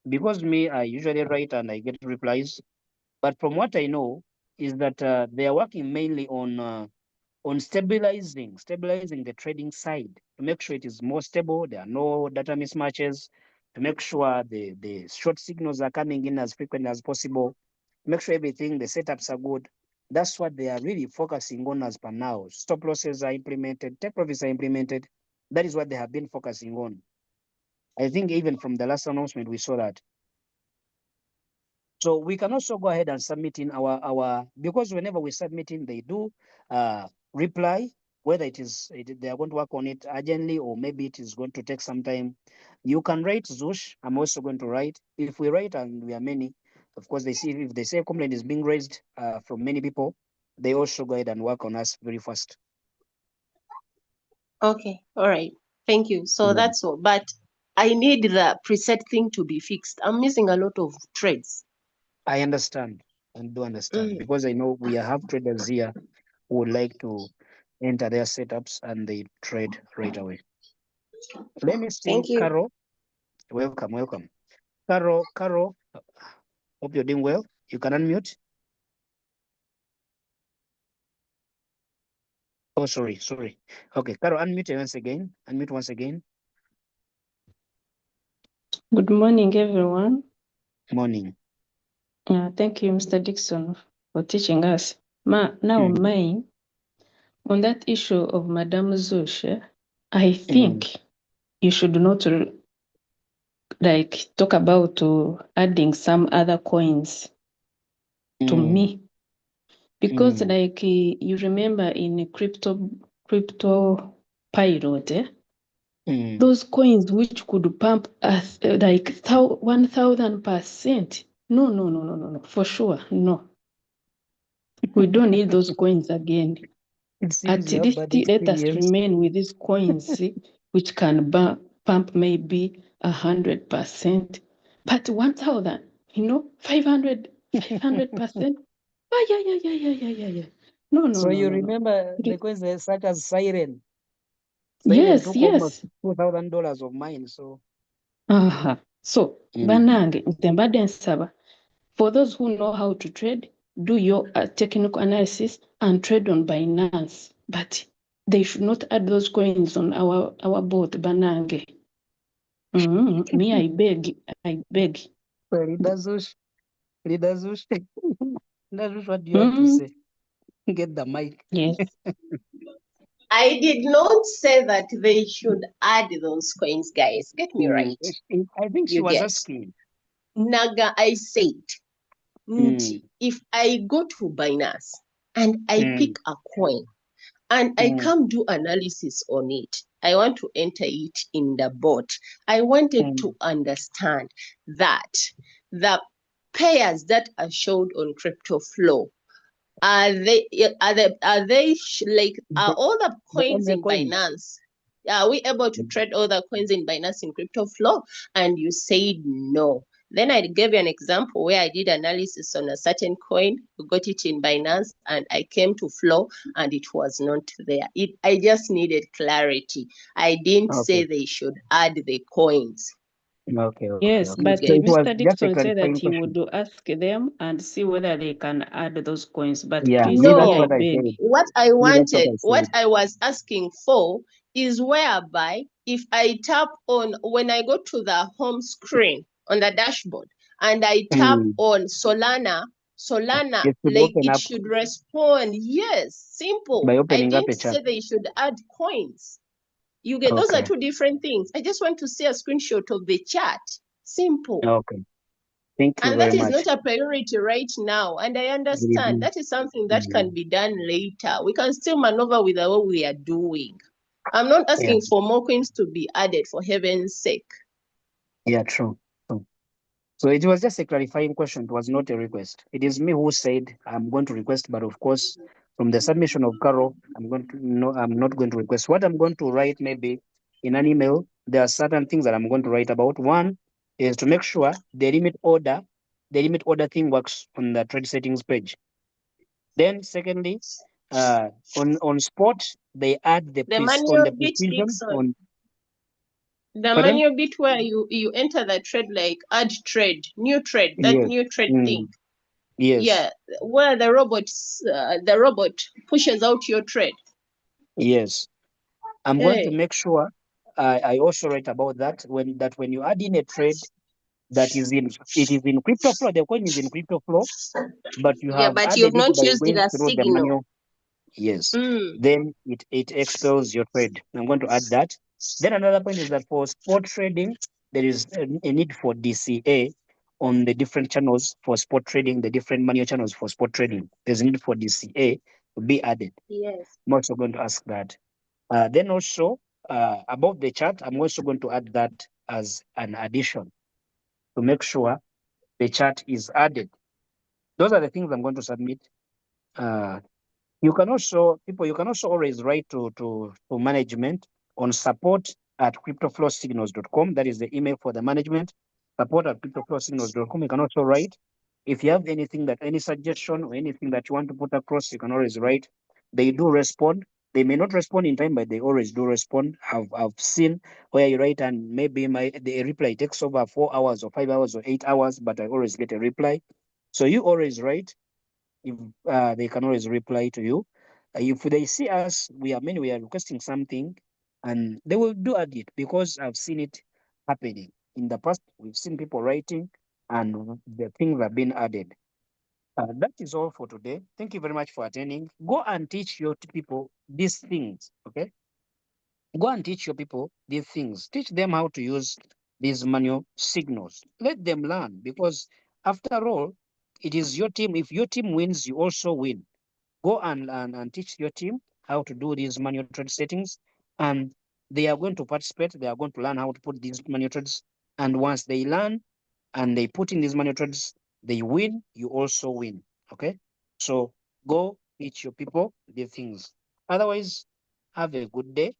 because I usually write and I get replies. But from what I know is that they are working mainly on stabilizing the trading side to make sure it is more stable. There are no data mismatches, to make sure the short signals are coming in as frequently as possible, make sure everything, the setups are good. That's what they are really focusing on as per now. Stop losses are implemented, take profits are implemented. That is what they have been focusing on. I think even from the last announcement, we saw that. So we can also go ahead and submit in our because whenever we submit in, they do reply. whether they are going to work on it urgently or maybe it is going to take some time. You can write, Zush. I'm also going to write. If we write and we are many, of course, they see if they say a complaint is being raised from many people, they also go ahead and work on us very fast. Okay, all right. Thank you. So Yeah. that's all. But I need the preset thing to be fixed. I'm missing a lot of trades. I understand and do understand Mm, because I know we have traders here who would like to enter their setups and they trade right away. Let me see, thank you. Carol. Welcome, welcome. Carol, hope you're doing well. You can unmute. Oh, sorry. Okay, Carol, unmute once again. Unmute once again. Good morning, everyone. Morning. Thank you, Mr. Dixon, for teaching us. Now, Mm. on that issue of Madame Zush, I Mm. think you should not talk about adding some other coins to Mm. me, because Mm. you remember in crypto pilot, Mm. those coins which could pump us 1,000%. No, for sure, no. We don't need those coins again. It At seems you have least bad let us experience. remain with these coins which can pump maybe 100%, but 1,000, 500%. Ah, yeah. No. So you remember the coins such as Siren. Siren Yes, took almost yes. $2,000 of mine. So So, banange, nze mbadde nsaba, for those who know how to trade, do your technical analysis and trade on Binance. But they should not add those coins on our boat, banange. Me, I beg. well, Leader Zush, what do you have to Mm, say? Get the mic. yes. I did not say that they should add those coins, guys. Get me right. I think she You was get. asking. Naga, I said, if I go to Binance and I pick a coin and I come do analysis on it, I want to enter it in the bot. I wanted to understand that the pairs that are showed on Crypto Flow, are they are all the coins The in coins. Binance? Are we able to trade all the coins in Binance in Crypto Flow? And you said no. Then I gave you an example where I did analysis on a certain coin, got it in Binance, and I came to Flow and it was not there. I just needed clarity. I didn't say Okay. they should add the coins. Okay. Yes, You but So get. it was Mr. just a Dixon said that clarifying he question. would ask them and see whether they can add those coins. But Yeah, please, me, that's me, I what No, I beg. said. what I Me, that's what wanted, I what said. I was asking for is whereby if I tap on, when I go to the home screen on the dashboard and I tap on Solana, It should like open it up should respond. Yes, simple. by I opening up didn't a chat. say they should add coins. You get, those are Okay. two different things. I just want to see a screenshot of the chat. Simple. Okay. Thank you And very that is much. not a priority right now. And I understand that is something that can be done later. We can still maneuver with what we are doing. I'm not Yeah. asking for more coins to be added, for heaven's sake. Yeah, true. So it was just a clarifying question. It was not a request. It is me who said I'm going to request, but of course, from the submission of Carol, I'm not going to request. What I'm going to write maybe in an email, there are certain things that I'm going to write about. One is to make sure the limit order thing works on the trade settings page. Then secondly, on spot, they add The on manual the bit, precision Dixon. on The pardon? manual bit where you enter the trade, like add trade, new trade, that Yes. new trade thing. Yes. Yeah, where the robot pushes out your trade. Yes. I'm going to Hey. make sure I also write about that when you add in a trade it is in crypto flow, the coin is in crypto flow, but you Yeah, have but you've added it not by used going the through the signal. manual. Yes. Mm. Then it expels your trade. I'm going to add that. Then another point is that for spot trading, there is a need for DCA on the different channels for spot trading, the different manual channels for spot trading. There's a need for DCA. to be added? Yes. I'm also going to ask that. Then also, above the chat, I'm also going to add that as an addition to make sure the chat is added. Those are the things I'm going to submit. You can also, people, you can also always write to management on support@cryptoflowsignals.com. That is the email for the management, support@cryptoflowsignals.com. You can also write. If you have anything that, any suggestion or anything that you want to put across, you can always write. They do respond. They may not respond in time, but they always do respond. I've seen where you write and maybe the reply takes over 4 hours or 5 hours or 8 hours, but I always get a reply. So you always write. If they can always reply to you. If they see us, we are requesting something, and they will do add it because I've seen it happening in the past. We've seen people writing, and the things have been added. That is all for today. Thank you very much for attending. Go and teach your people these things. Okay, go and teach your people these things. Teach them how to use these manual signals. Let them learn because after all, it is your team. If your team wins, you also win. Go and teach your team how to do these manual trade settings, and they are going to participate. They are going to learn how to put these manual trades. And once they learn and they put in these manual trades, they win, you also win. Okay? So go teach your people these things. Otherwise, have a good day.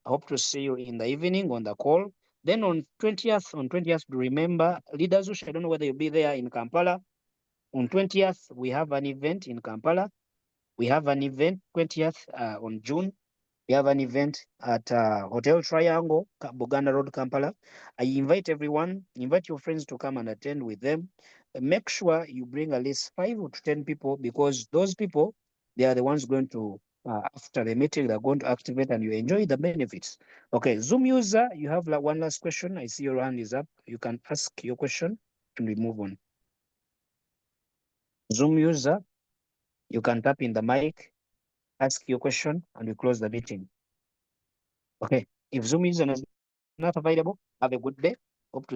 I hope to see you in the evening on the call. Then on 20th, remember, Leaders Wish, I don't know whether you'll be there in Kampala. On 20th, we have an event in Kampala. We have an event 20th on June. We have an event at Hotel Triangle, Buganda Road, Kampala. I invite everyone, invite your friends to come and attend with them. Make sure you bring at least 5 to 10 people because those people, they are the ones going to, after the meeting, they're going to activate and you enjoy the benefits. Okay, Zoom user, you have one last question. I see your hand is up. You can ask your question and we move on. Zoom user, you can tap in the mic, ask your question, and we close the meeting. Okay. If Zoom is not available, have a good day. Hope to see